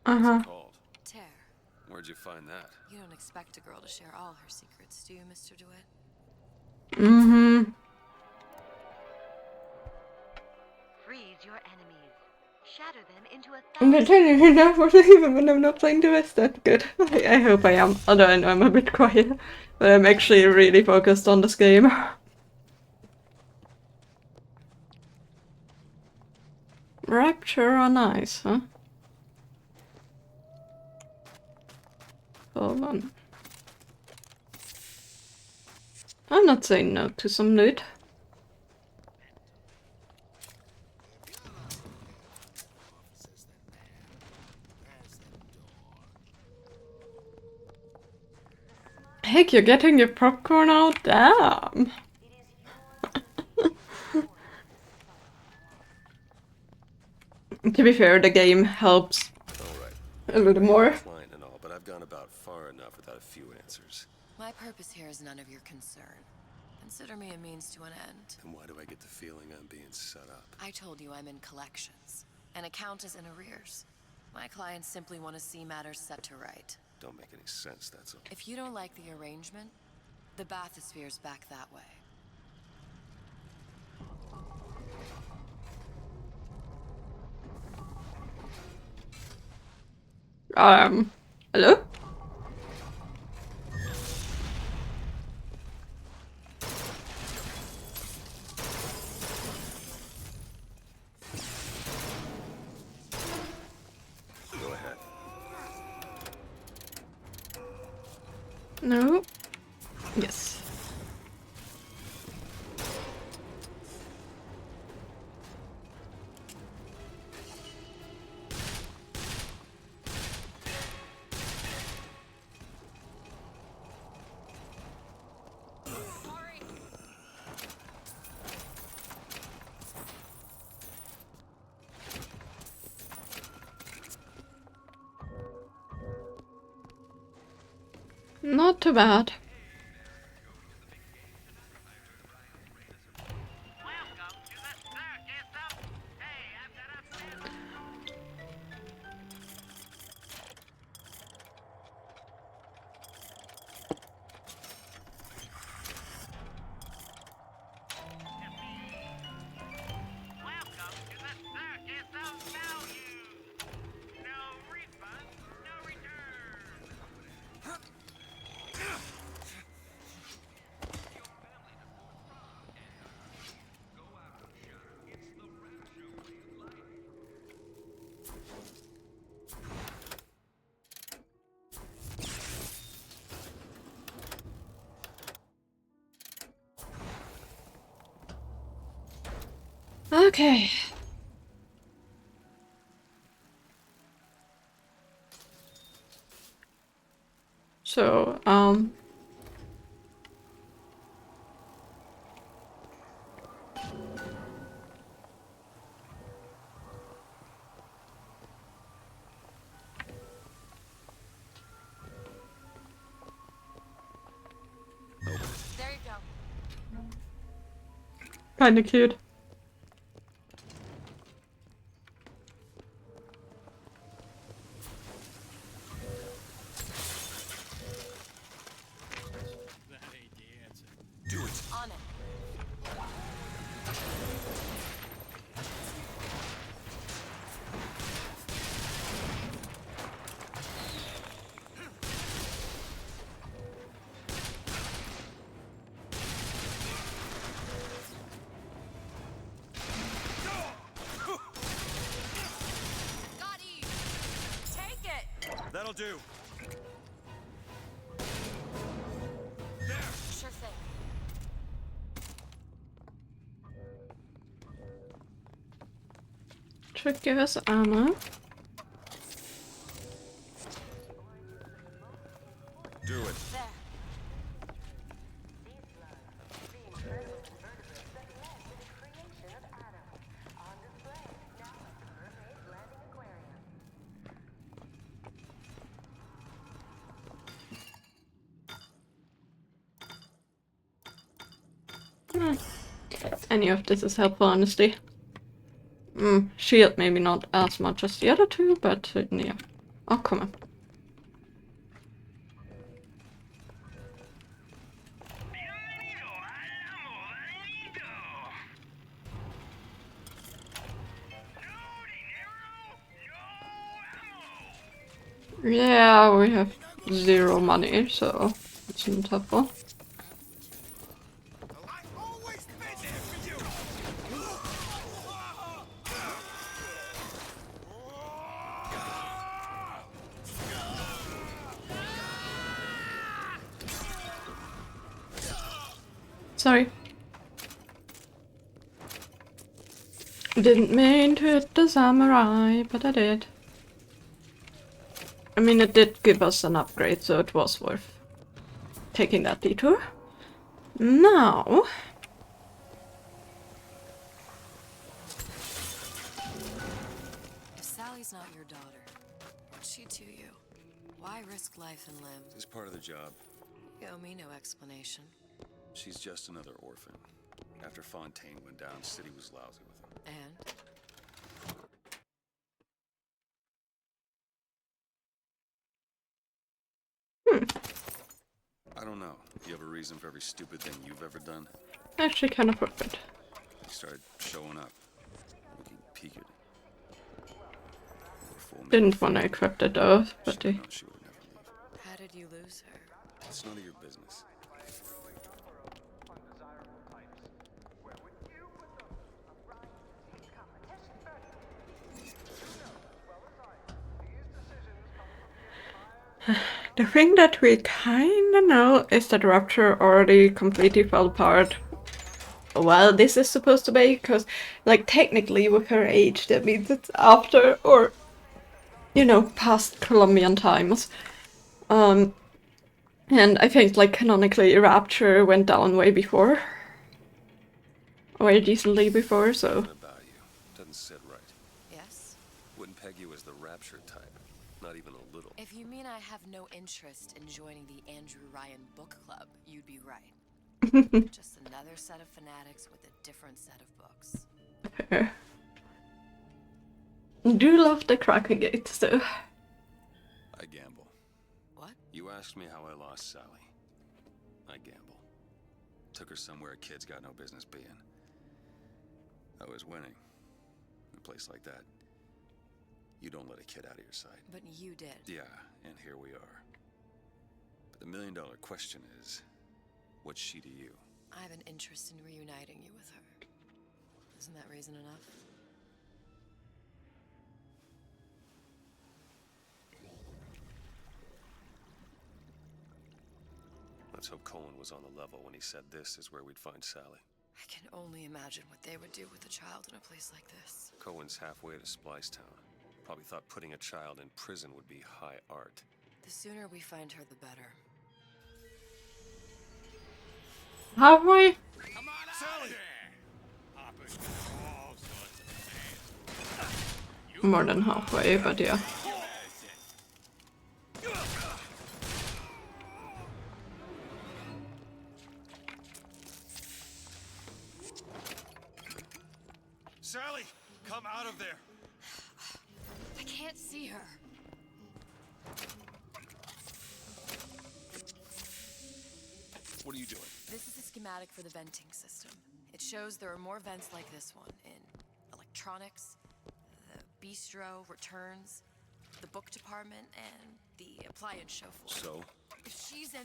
Uh-huh. What's it called? Tear. Where'd you find that? You don't expect a girl to share all her secrets, do you, Mr. DeWitt? Mm-hmm. Freeze your enemies. Shatter them into a I'm thousand. telling now, even when I'm not playing the West that good. I hope I am, although I know I'm a bit quiet. But I'm actually really focused on this game. Rapture on ice, huh? Hold on. I'm not saying no to some loot. Heck, you're getting your popcorn out? Damn! To be fair, the game helps a little more. Fine and all, but I've gone about far enough without a few answers. My purpose here is none of your concern. Consider me a means to an end. Then why do I get the feeling I'm being set up? I told you I'm in collections. An account is in arrears. My clients simply want to see matters set to right. Don't make any sense, that's all. If you don't like the arrangement, the bathysphere's back that way. Hello? Go ahead. No. Yes. Not too bad. Okay. So, There you go. kinda cute. Do it. On it. Got you. Take it. That'll do. Sure thing. Should give us ammo. Do it. There. Any of this is helpful, honestly. Shield maybe not as much as the other two, but yeah. Oh, come on. Yeah, we have 0 money, so it's not helpful. Sorry. Didn't mean to hit the samurai, but I did. I mean, it did give us an upgrade, so it was worth taking that detour. Now... If Sally's not your daughter, what's she to you? Why risk life and limb? It's part of the job. You owe me no explanation. She's just another orphan. After Fontaine went down, City was lousy with him. And? I don't know. You have a reason for every stupid thing you've ever done? Actually kind of worth it. He started showing up, looking peaked. Didn't want to equip it though, but they... She would never leave. How did you lose her? It's none of your business. The thing that we kinda know is that Rapture already completely fell apart. Well, this is supposed to be, because, like, technically with her age, that means it's after, or, you know, past Colombian times. And I think, like, canonically, Rapture went down way before. Way decently before, so... About you. Doesn't sit right. Yes? Wouldn't peg you as the Rapture type. Not even a little. If you mean I have no interest in joining the Andrew Ryan book club, you'd be right. Just another set of fanatics with a different set of books. Fair. Do love the Kraken Gates, though. I gamble. What? You asked me how I lost Sally. I gamble. Took her somewhere kids got no business being. I was winning. In a place like that, you don't let a kid out of your sight. But you did. Yeah, and here we are. But the million-dollar question is, what's she to you? I have an interest in reuniting you with her. Isn't that reason enough? Let's hope Cohen was on the level when he said this is where we'd find Sally. I can only imagine what they would do with a child in a place like this. Cohen's halfway to Splicetown. Probably thought putting a child in prison would be high art. The sooner we find her, the better. Halfway? Come on out Sally. Hoppers got all sorts of More than halfway, but yeah. Sally, come out of there. I can't see her. What are you doing? This is the schematic for the venting system. It shows there are more vents like this one in electronics, the bistro, returns, the book department, and the appliance show floor. So? If she's in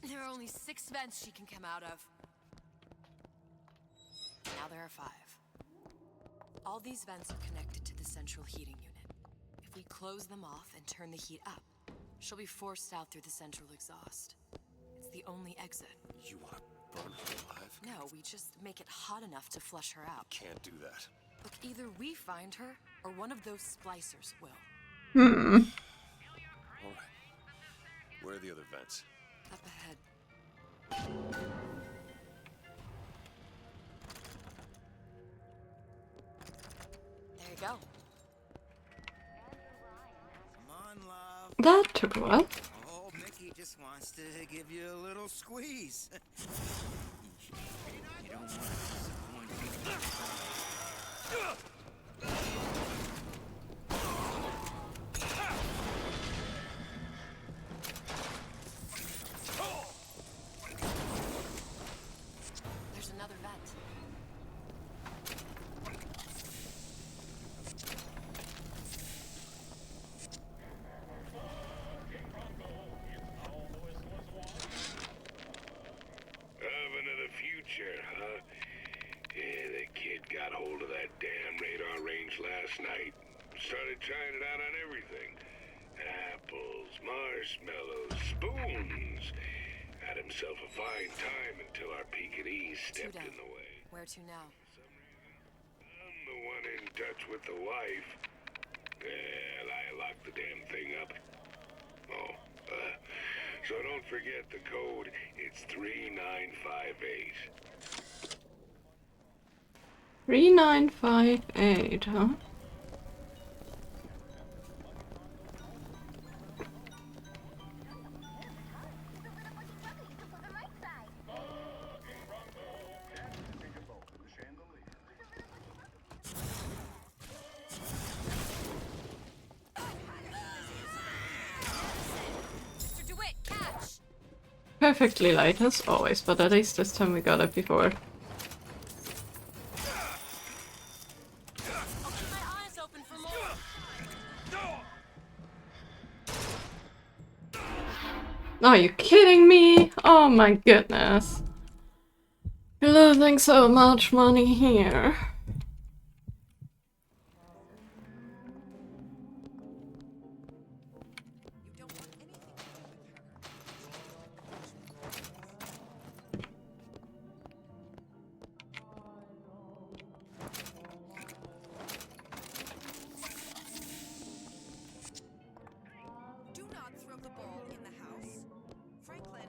there are only 6 vents she can come out of. Now there are 5. All these vents are connected to the central heating unit. If we close them off and turn the heat up, she'll be forced out through the central exhaust. It's the only exit. You want to burn her alive? No, we just make it hot enough to flush her out. Can't do that. Look, either we find her, or one of those splicers will. Hmm. All right. Where are the other vents? Up ahead. There you go. Come on, love. That took a while. Oh, Mickey just wants to give you a little squeeze. You don't want to disappoint me. There's another vent. Oven of the future, huh? Yeah, that kid got hold of that damn radar range last night. Started trying it out on everything. Apples, marshmallows, spoons. Had himself a fine time until our Pekingese stepped in the way. Where to now? I'm the one in touch with the wife. Well, I locked the damn thing up. Oh, so don't forget the code. It's 3958. 3958, huh? perfectly light as always, but at least this time we got it before. Are you kidding me? Oh my goodness. You're losing so much money here. Do not throw the ball in the house. Franklin.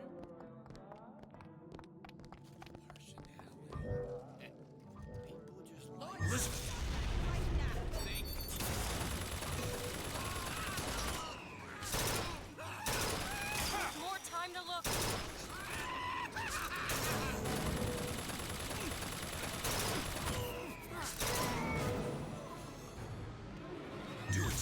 More time to look. Do it.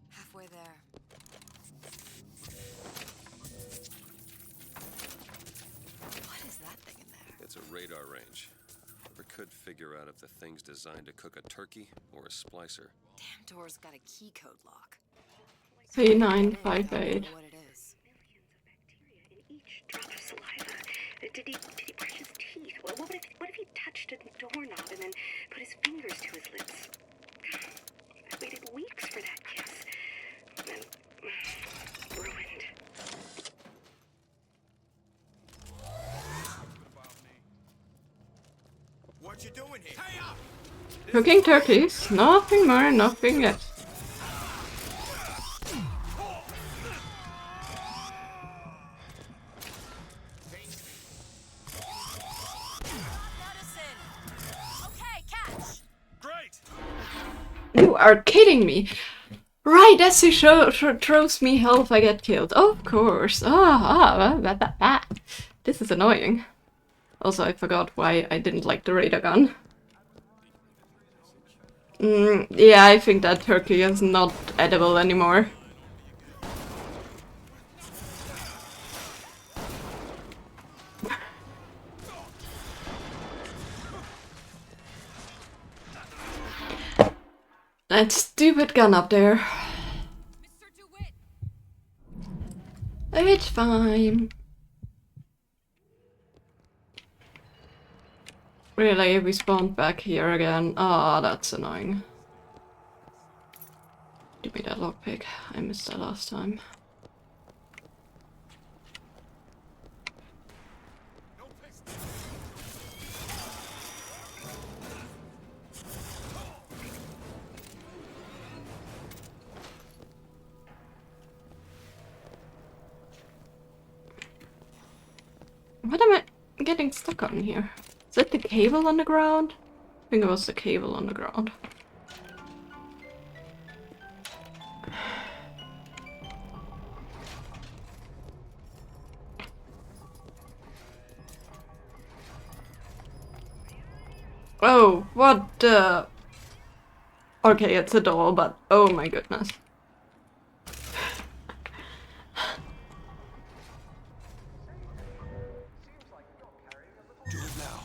Halfway there. What is that thing in there? It's a radar range. Never could figure out if the thing's designed to cook a turkey or a splicer. Damn door's got a key code lock. 3958. What it is. Each drop of saliva. Did he brush his teeth? Well, what if he touched a doorknob and then put his fingers to his lips? I waited weeks for that kiss. And ruined. What you doing here? Hey up! Cooking turkeys. Nothing more, nothing less. You are kidding me! Right as he throws me health, I get killed. Of course. This is annoying. Also, I forgot why I didn't like the radar gun. Yeah, I think that turkey is not edible anymore. That stupid gun up there. It's fine. Really, we spawned back here again. Ah, that's annoying. Give me that lockpick. I missed that last time. What am I getting stuck on here? Is that the cable on the ground? I think it was the cable on the ground. Oh, what the... Okay, it's a doll, but oh my goodness. Do it now.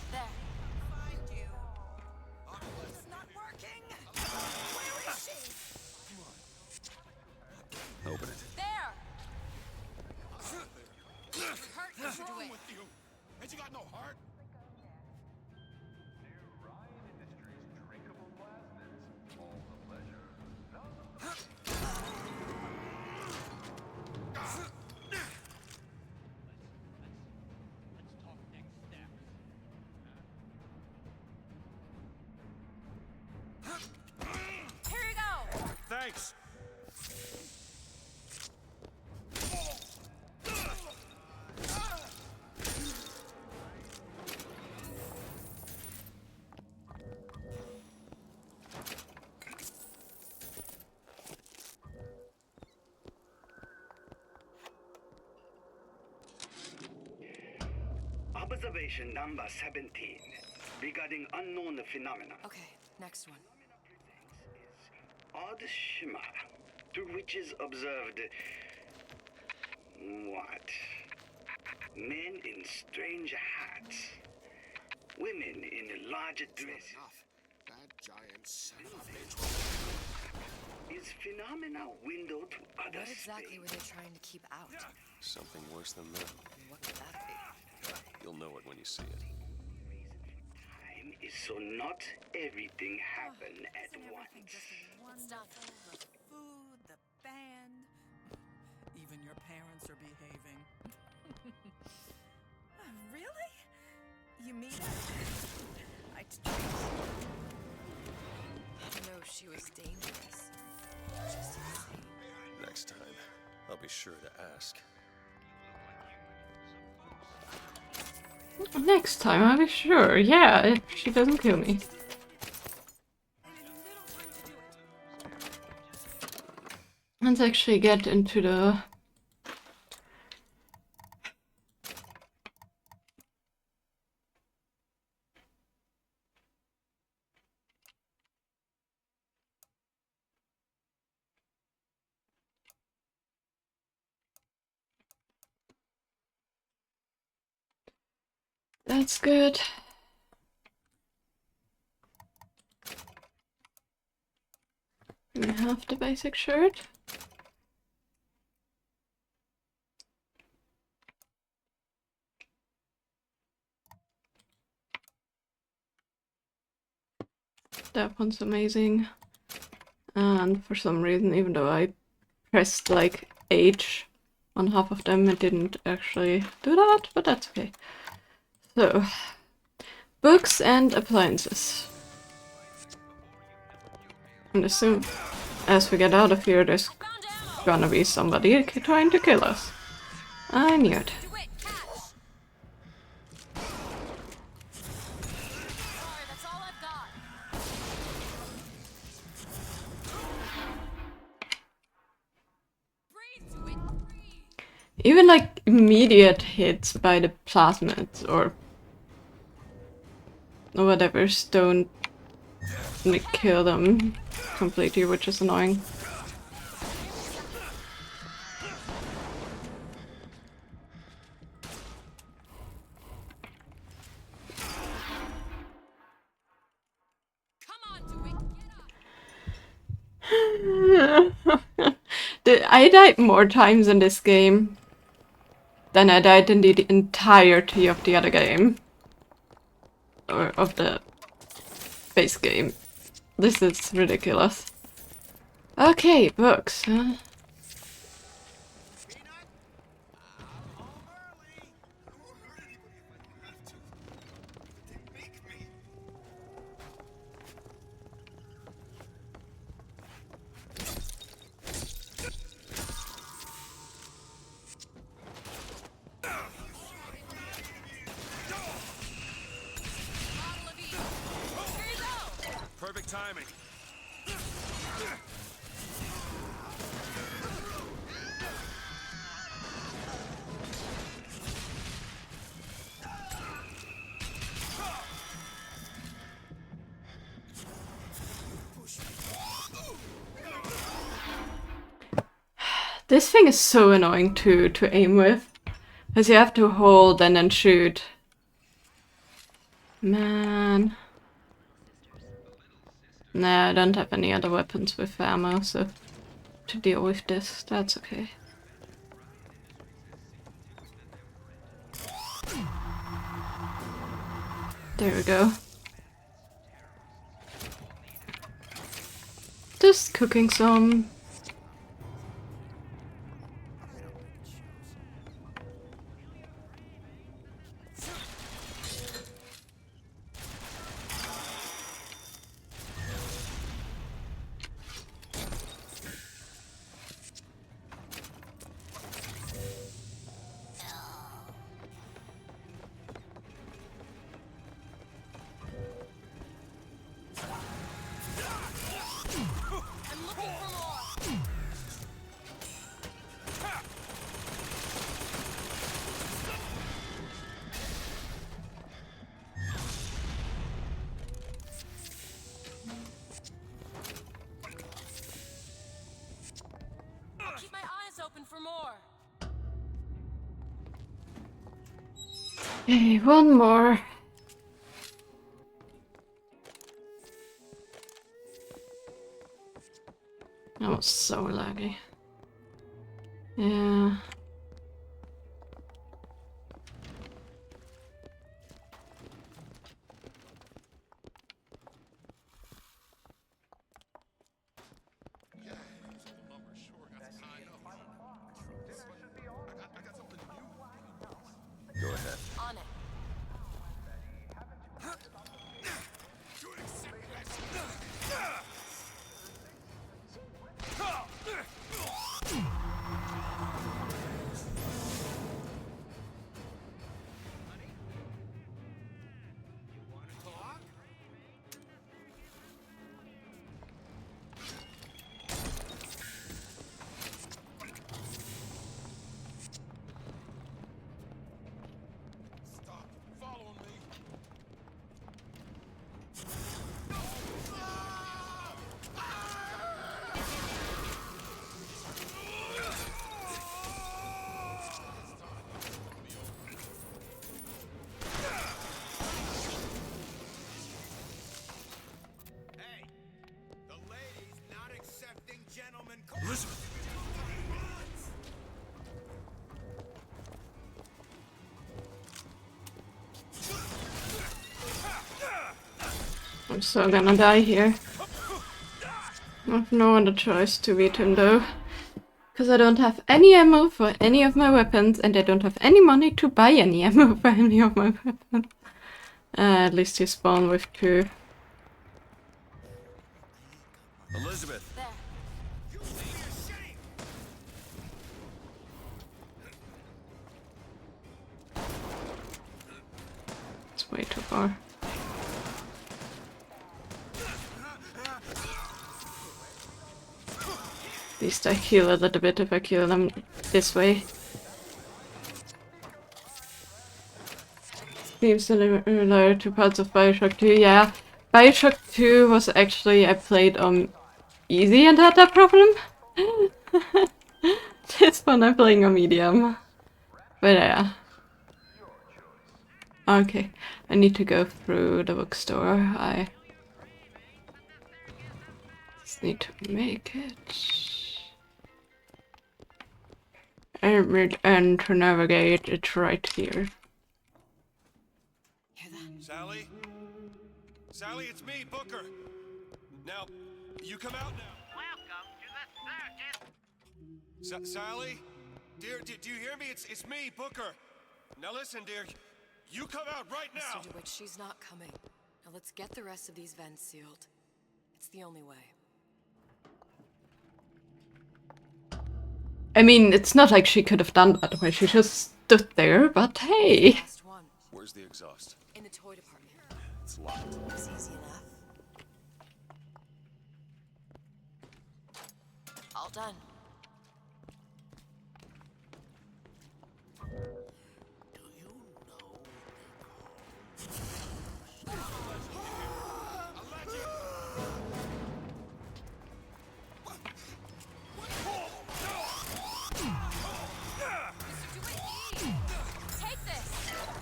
Open it. There. What's wrong with you? Ain't you got no heart? Here you go. Thanks. Observation number 17 regarding unknown phenomena. Okay, next one. odd shimmer, through which is observed... what? Men in strange hats. Women in larger dresses. That giant son of a bitch. Is phenomena window to other What exactly space? were they trying to keep out? Something worse than that. What could that be? You'll know it when you see it. Time is so not everything happen at once. Stuff. The food, the band. Even your parents are behaving. Really? You mean I No, she was dangerous. Just insane. Next time, I'll be sure to ask. Next time, I'll be sure. Yeah, if she doesn't kill me. Let's actually get into the... That's good. We have the basic shirt. That one's amazing. And for some reason, even though I pressed like H on half of them, it didn't actually do that, but that's okay. So, books and appliances. And as soon as we get out of here, there's gonna be somebody trying to kill us. I knew it. Even like immediate hits by the plasmids or whatever don't kill them completely, which is annoying. I died more times in this game than I died in the entirety of the other game. Or of the base game. This is ridiculous. Okay, books, huh? Perfect timing. This thing is so annoying to aim with, because you have to hold and then shoot. Man. Nah, I don't have any other weapons with ammo, so to deal with this, that's okay. There we go. Just cooking some. Okay, one more. That was so laggy. Yeah. Go ahead. On it. I'm so gonna die here. I have no other choice to beat him though. Because I don't have any ammo for any of my weapons and I don't have any money to buy any ammo for any of my weapons. At least he spawned with 2. Elizabeth. It's way too far. At least I heal a little bit if I kill them this way. Seems similar to parts of BioShock 2. Yeah, BioShock 2 was actually, I played on easy and had that problem. This one I'm playing on medium. But yeah. Okay, I need to go through the bookstore. I just need to make it. And to navigate, it's right here. Sally? Sally, it's me, Booker. Now, you come out now. Welcome to the circus. Sally? Dear, do you hear me? It's me, Booker. Now listen, dear. You come out right now. Mr. DeWitt, she's not coming. Now let's get the rest of these vents sealed. It's the only way. I mean, it's not like she could have done that when she just stood there, but hey. Last one. Where's the exhaust? In the toy department. It's locked. It's easy enough. All done.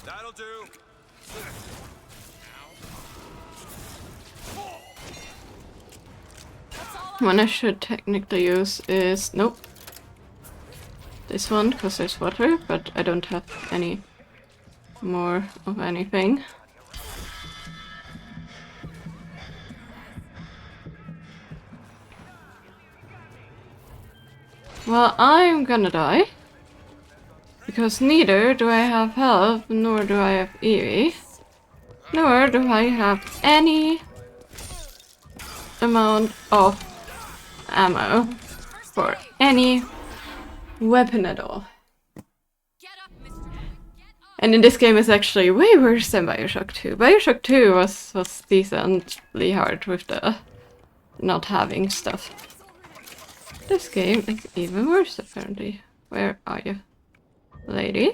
That'll do. One I should technically use is... nope. This one, because there's water, but I don't have any more of anything. Well, I'm gonna die. Because neither do I have health, nor do I have EV. Nor do I have any amount of ammo for any weapon at all. And in this game it's actually way worse than BioShock 2. BioShock 2 was decently hard with the not having stuff. This game is even worse apparently. Where are you, lady?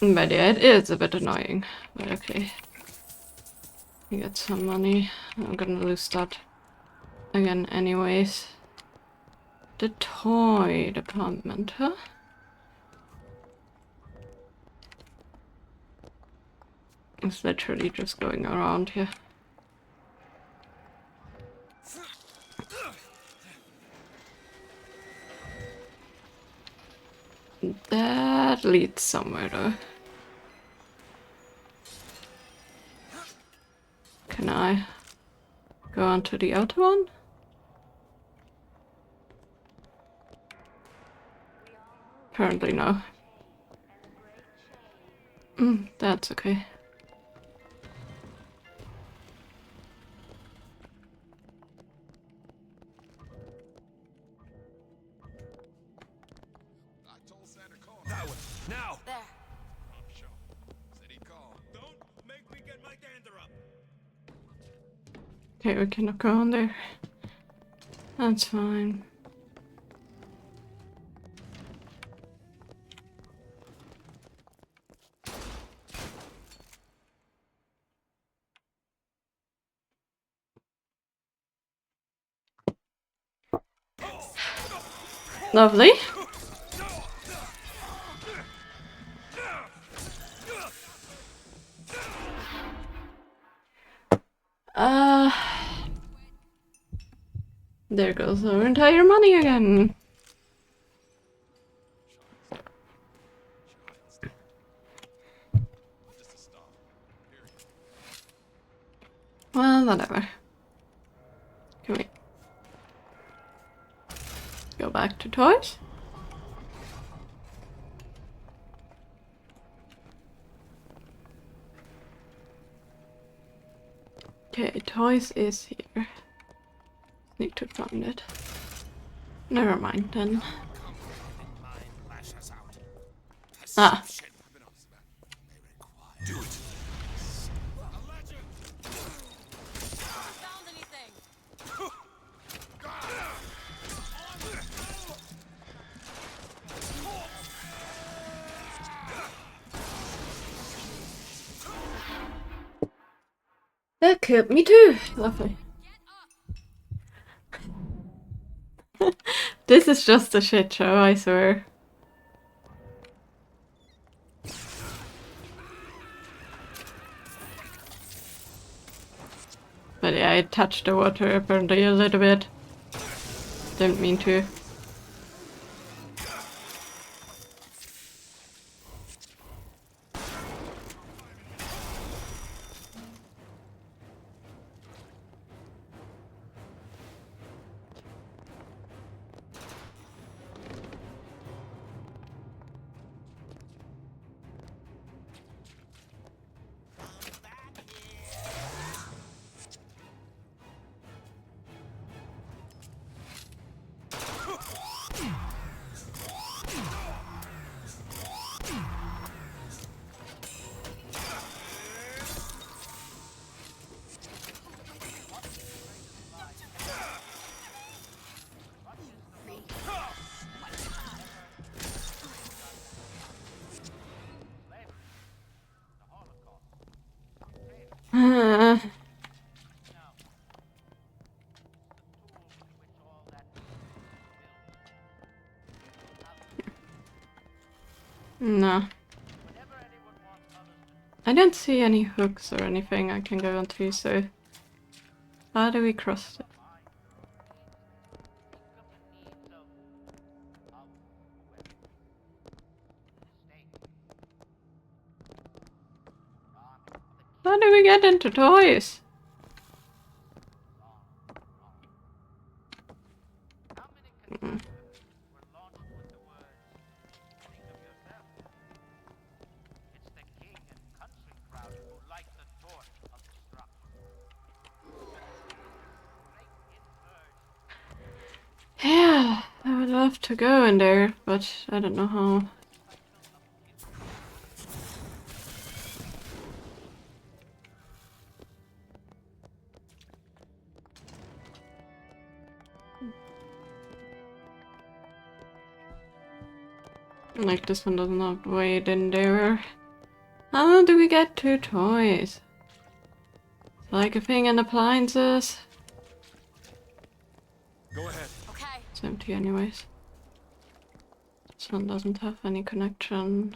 But yeah, it is a bit annoying. But okay. You get some money. I'm gonna lose that again anyways. The toy department, huh? It's literally just going around here. That leads somewhere though. Can I go on to the outer one? Apparently no. That's okay. That way. Now. There. City call. Don't make me get my gander up. Okay, we cannot go on there. That's fine. Lovely. There goes our entire money again. Well, whatever. Can we go back to toys? Okay, toys is here. Need to find it. Never mind then. Ah. Do it. Found anything? That killed me too. Lovely. This is just a shit show, I swear. But yeah, I touched the water apparently a little bit. Didn't mean to. No. I don't see any hooks or anything I can go onto, so how do we cross it? How do we get into toys? Yeah, I would love to go in there, but I don't know how. Like this one doesn't have weight in there. How do we get 2 toys? Like a thing in appliances? Go ahead. Okay. It's empty anyways. This one doesn't have any connection.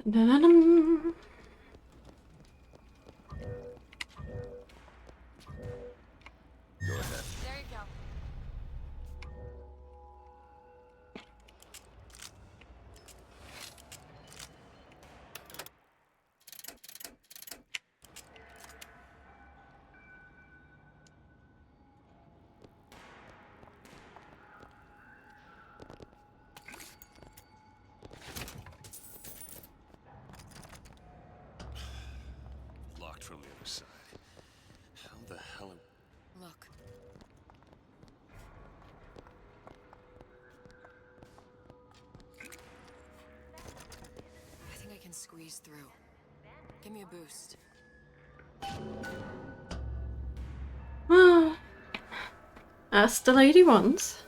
Da-da-dum. Go ahead. There you go. Locked from the other side. How the hell are... Look. I think I can squeeze through. Give me a boost. Ah, as the lady wants.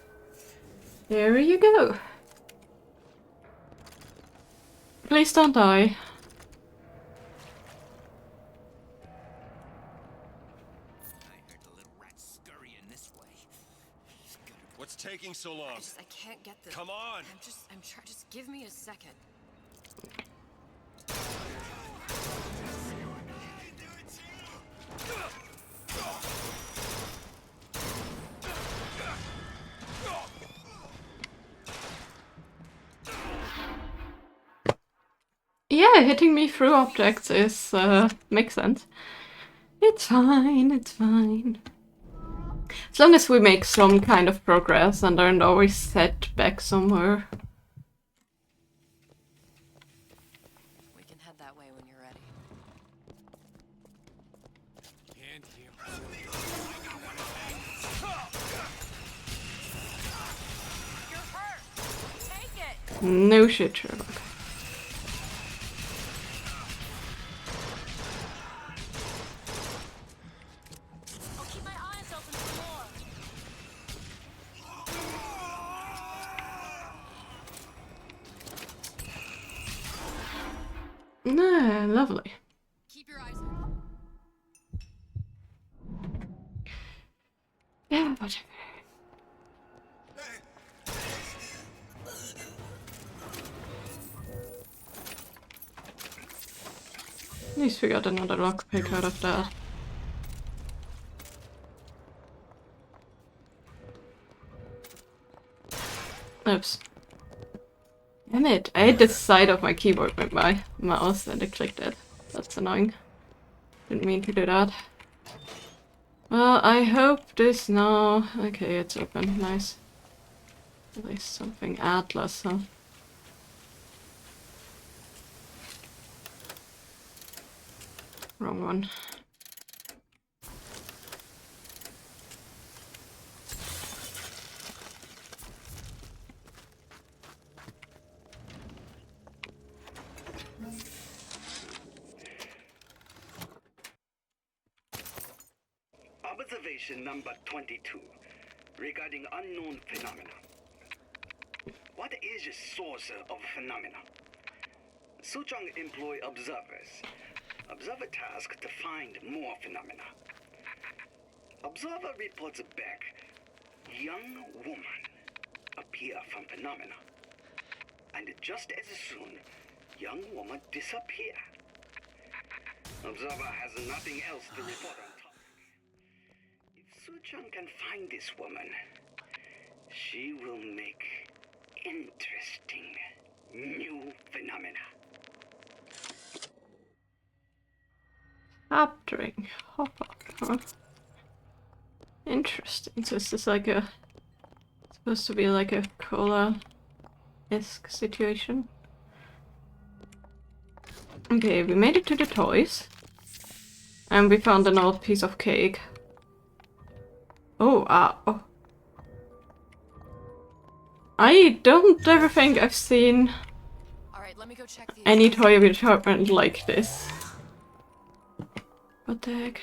There you go. Please don't die. What's taking so long? I can't get this. Come on! I'm trying. Just give me a second. Yeah, hitting me through objects is, makes sense. It's fine, it's fine. As long as we make some kind of progress and aren't always set back somewhere. We can head that way when you're ready. Can't hear. You're hurt. Take it. No shit, Sherlock. I'll keep my eyes open for more. No, lovely. Keep your eyes open. Yeah, whatever. At least we got another lockpick out of that. Oops. Damn it, I hit the side of my keyboard with my mouse and it clicked it. That's annoying. Didn't mean to do that. Well, I hope this now... Okay, it's open. Nice. At least something Atlas, huh? Wrong one. Observation number 22 regarding unknown phenomena. What is the source of phenomena? Suchong employ observers. Observer task to find more phenomena. Observer reports back. Young woman appear from phenomena. And just as soon, young woman disappear. Observer has nothing else to report on topic. If Suchong can find this woman, she will make interesting new phenomena. Capturing. Huh. Interesting. So this is like a... supposed to be like a cola-esque situation. Okay, we made it to the toys. And we found an old piece of cake. Oh, wow. I don't ever think I've seen Alright, let me go check the any exhaust. toy department like this. What the heck?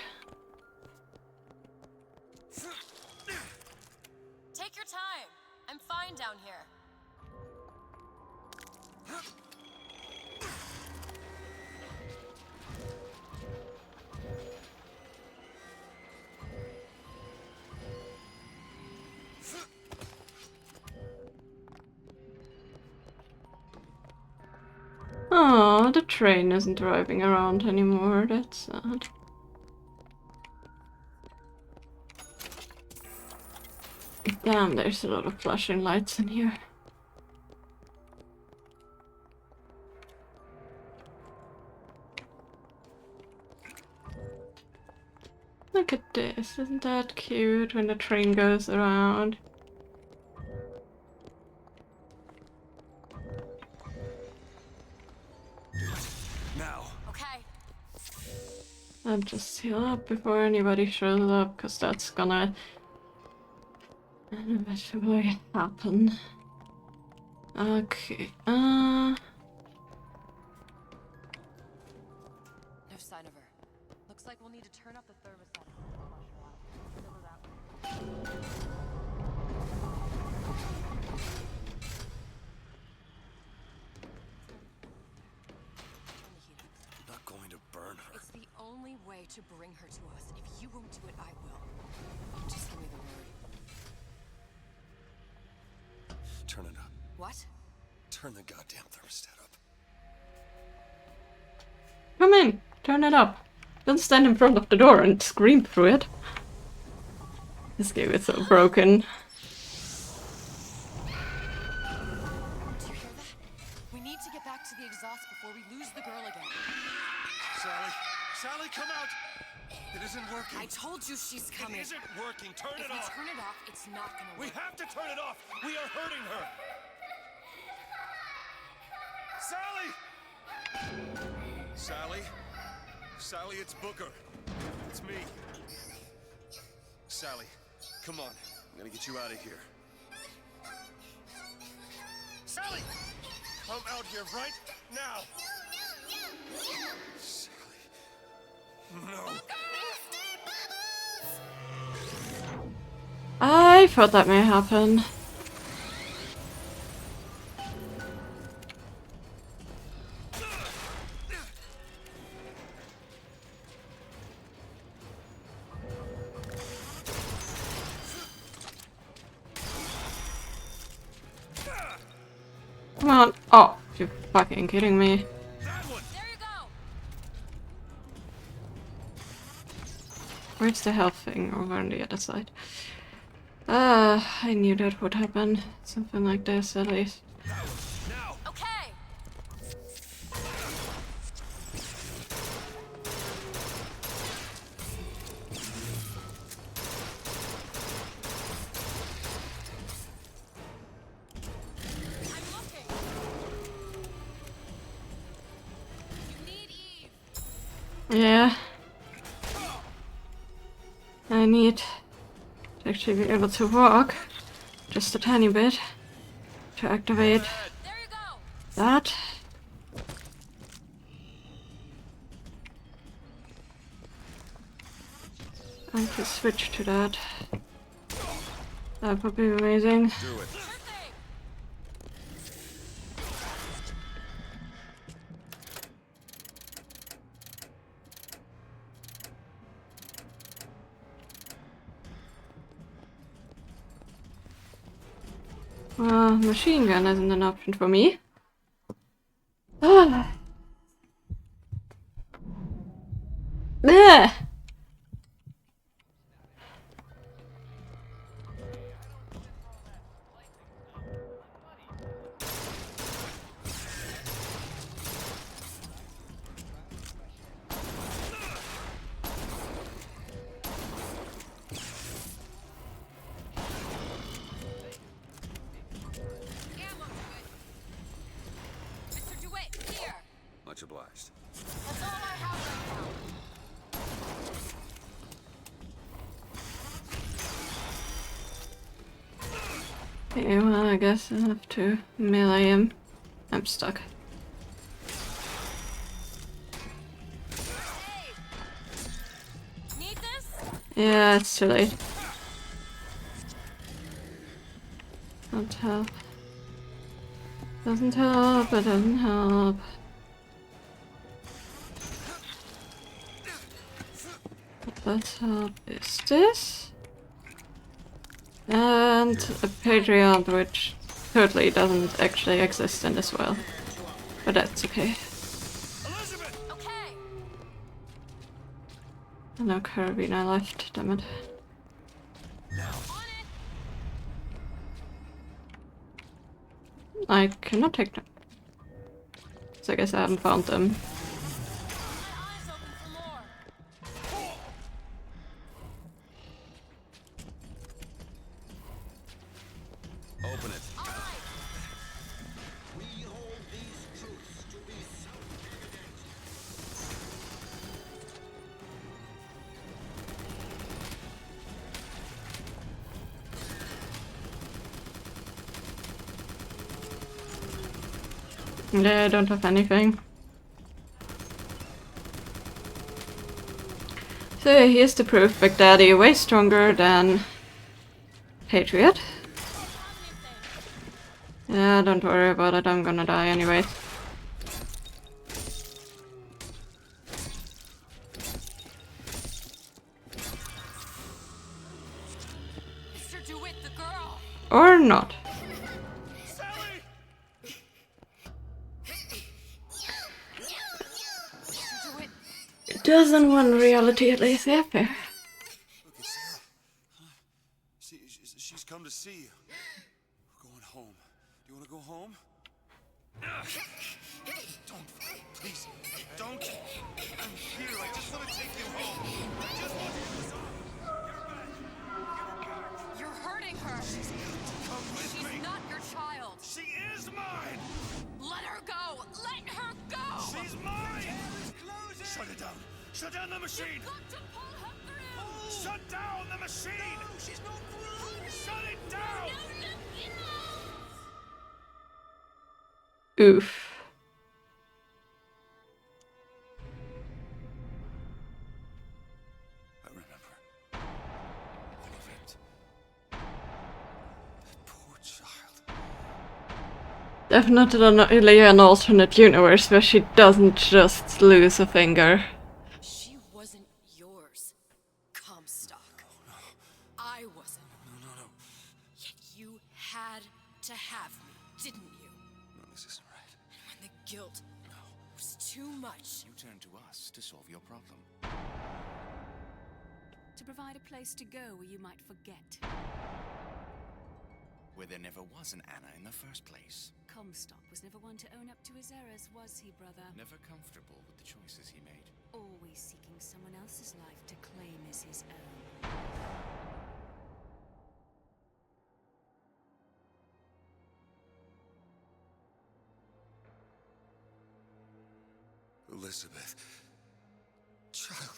Take your time. I'm fine down here. Oh, the train isn't driving around anymore. That's sad. Damn, there's a lot of flashing lights in here. Look at this, isn't that cute when the train goes around? Now. Okay. I'll just heal up before anybody shows up, because that's gonna inevitably happen. Okay, No sign of her. Looks like we'll need to turn up the thermostat. Not going to burn her. It's the only way to bring her to us. If you won't do it, I will. Just give me the word. Turn it up. What? Turn the goddamn thermostat up. come in, turn it up. Don't stand in front of the door and scream through it. This game is so broken. Do you hear that? We need to get back to the exhaust before we lose the girl again. Sally! Sally, come out! It isn't working. I told you she's coming. It isn't working. Turn If it we off. turn it off, it's not gonna work. We have to turn it off. We are hurting her. Sally! Sally? Sally, it's Booker. It's me. Sally, come on. I'm gonna get you out of here. Sally! Come out here right now! Sally. No. I thought that may happen. Come on. Oh, you're fucking kidding me. Where's the health thing? Over on the other side. I knew that would happen. Something like this, at least. Now. Okay. I'm looking. You need Eve. Yeah. I need to actually be able to walk just a tiny bit to activate that. I could switch to that. That would be amazing. Do it. Machine gun isn't an option for me. Ah. There. Much obliged. That's all I have right now. Okay, well, I guess I have to melee him. I'm stuck. Need this? Yeah, it's too late. Don't help. Doesn't help, it doesn't help. What does help is this. And a Patreon, which totally doesn't actually exist in this world. But that's okay. Okay. No carabiner left, damn it. I cannot take them. So I guess I haven't found them. Open it. Yeah, I don't have anything. So here's the proof, Big Daddy way stronger than Patriot. Yeah, don't worry about it, I'm gonna die anyway. Mr. DeWitt, the girl. Or not. It doesn't want reality at least, yeah, fair. Look, it's Sarah. She's come to see you. We're going home. Do you want to go home? Don't, please, don't. I'm here. I just want to take you home. I just want you to stop. You're hurting her. She's not your child. She is mine. Let her go. Let her go. She's mine. Shut it down. Shut down the machine. Got to pull her through. Shut down the machine. No, she's not through. Shut it down. Oof. I remember all of it. That poor child. Definitely an alternate universe where she doesn't just lose a finger. She wasn't yours, Comstock. No. I wasn't. No. Yet you had to have me, didn't you? No, this isn't right. And when the guilt was too much, You turned to us to solve your problem. To provide a place to go where you might forget. Where there never was an Anna in the first place. Comstock was never one to own up to his errors, was he, brother? Never comfortable with the choices he made. Always seeking someone else's life to claim as his own. Elizabeth. Child.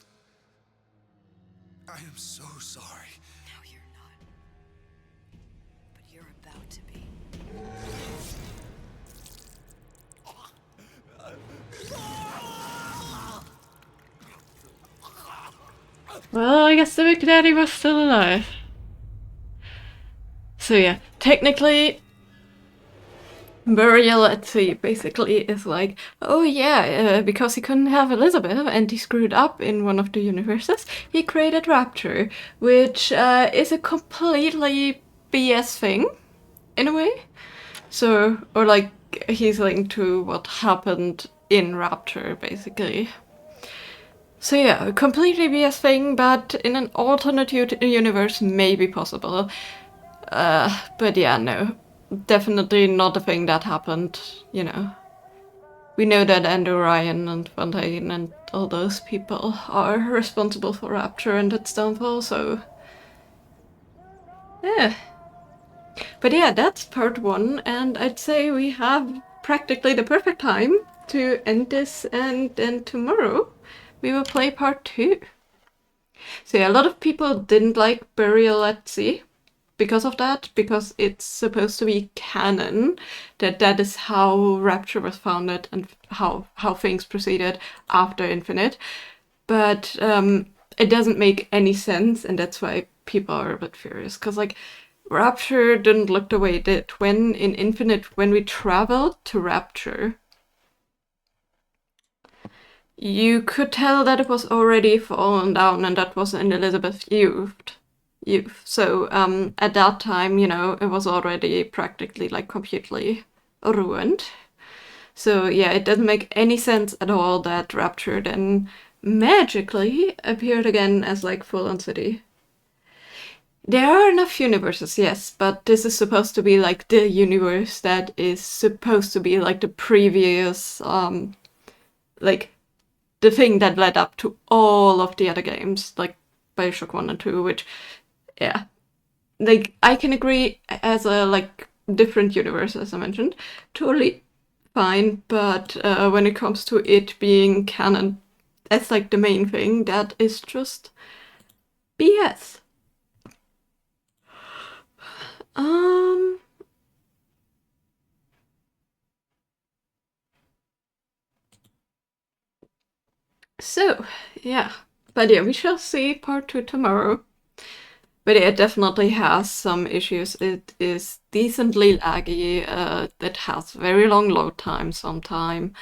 I am so sorry. No, you're not. But you're about to be. Well, I guess the Big Daddy was still alive. So yeah, technically, Burial at Sea basically is like, oh yeah, because he couldn't have Elizabeth and he screwed up in one of the universes, he created Rapture, which is a completely BS thing, in a way. So, or like, he's linked to what happened in Rapture, basically. So yeah, a completely BS thing, but in an alternate universe may be possible. But yeah, no. Definitely not a thing that happened, you know. We know that Andrew Ryan and Fontaine and all those people are responsible for Rapture and its downfall, so... yeah. But yeah, that's part 1, and I'd say we have practically the perfect time to end this, and then tomorrow we will play part 2. So yeah, a lot of people didn't like Burial at Sea. because of that, because it's supposed to be canon, that is how Rapture was founded and how things proceeded after Infinite. But it doesn't make any sense, and that's why people are a bit furious, because like Rapture didn't look the way it did. When in Infinite, when we traveled to Rapture, you could tell that it was already fallen down, and that was in Elizabeth's youth. So at that time, you know, it was already practically like completely ruined. So yeah, it doesn't make any sense at all that Rapture then magically appeared again as like full-on city. There are enough universes, yes, but this is supposed to be like the universe that is supposed to be like the previous, like the thing that led up to all of the other games, like BioShock 1 and 2, which, yeah. Like, I can agree as a, like, different universe, as I mentioned. Totally fine, but when it comes to it being canon, that's like the main thing, that is just BS. So, yeah. But yeah, we shall see part 2 tomorrow. But it definitely has some issues. It is decently laggy, it has very long load time sometime,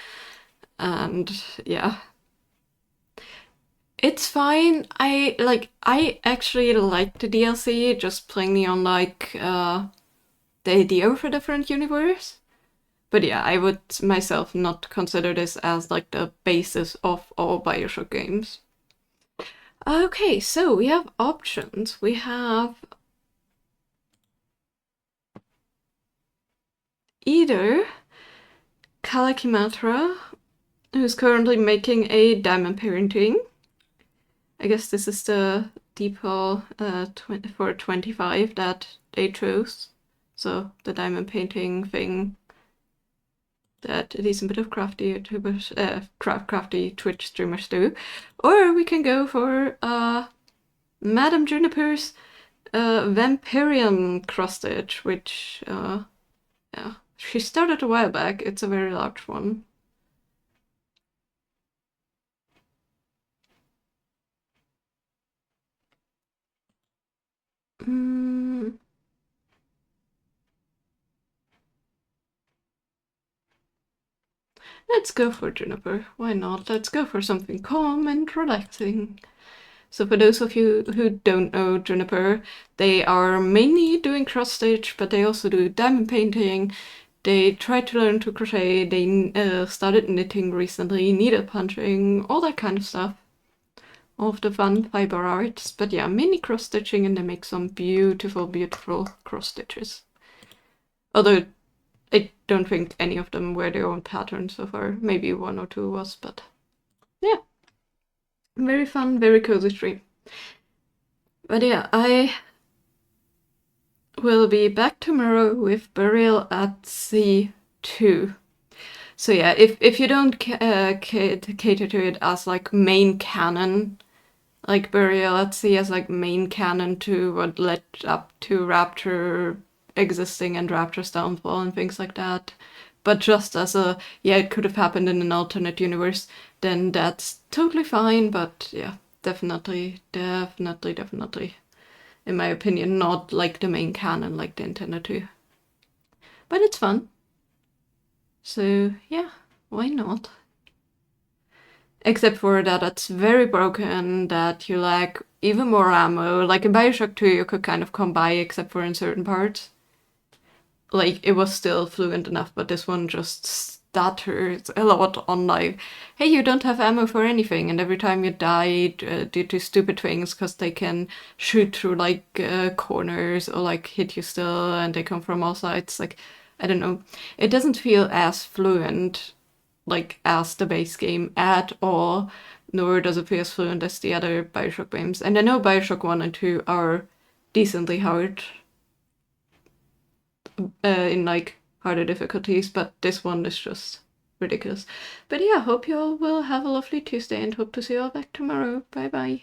and yeah. It's fine. I actually like the DLC, just plainly on like the idea of a different universe. But yeah, I would myself not consider this as like the basis of all BioShock games. Okay, so we have options. We have either Kalakimatra, who's currently making a diamond painting. I guess this is the depot for 25 that they chose. So the diamond painting thing that a decent bit of crafty YouTubers, crafty Twitch streamers do. Or we can go for Madame Juniper's Vampirian cross stitch, which, yeah, she started a while back. It's a very large one. Let's go for Juniper. Why not? Let's go for something calm and relaxing. So for those of you who don't know Juniper, they are mainly doing cross stitch, but they also do diamond painting. They tried to learn to crochet. They started knitting recently, needle punching, all that kind of stuff. All of the fun fiber arts. But yeah, mainly cross stitching, and they make some beautiful, beautiful cross stitches. Although I don't think any of them were their own pattern so far. Maybe one or two was, but yeah. Very fun, very cozy stream. But yeah, I will be back tomorrow with Burial at Sea 2. So yeah, if you don't cater to it as like main canon, like Burial at Sea as like main canon to what led up to Rapture existing and Rapture's downfall and things like that, but just as a, yeah, it could have happened in an alternate universe, then that's totally fine. But yeah, definitely, in my opinion, not like the main canon like they intended to. But it's fun. So yeah, why not? Except for that it's very broken, that you lack even more ammo. Like in BioShock 2 you could kind of come by except for in certain parts. Like, it was still fluent enough, but this one just stutters a lot on like, hey, you don't have ammo for anything, and every time you die due to stupid things, because they can shoot through like corners or like hit you still, and they come from all sides. Like, I don't know. It doesn't feel as fluent like as the base game at all, nor does it feel as fluent as the other BioShock games. And I know BioShock 1 and 2 are decently hard in like harder difficulties, but this one is just ridiculous. But yeah, hope you all will have a lovely Tuesday and hope to see you all back tomorrow. Bye bye.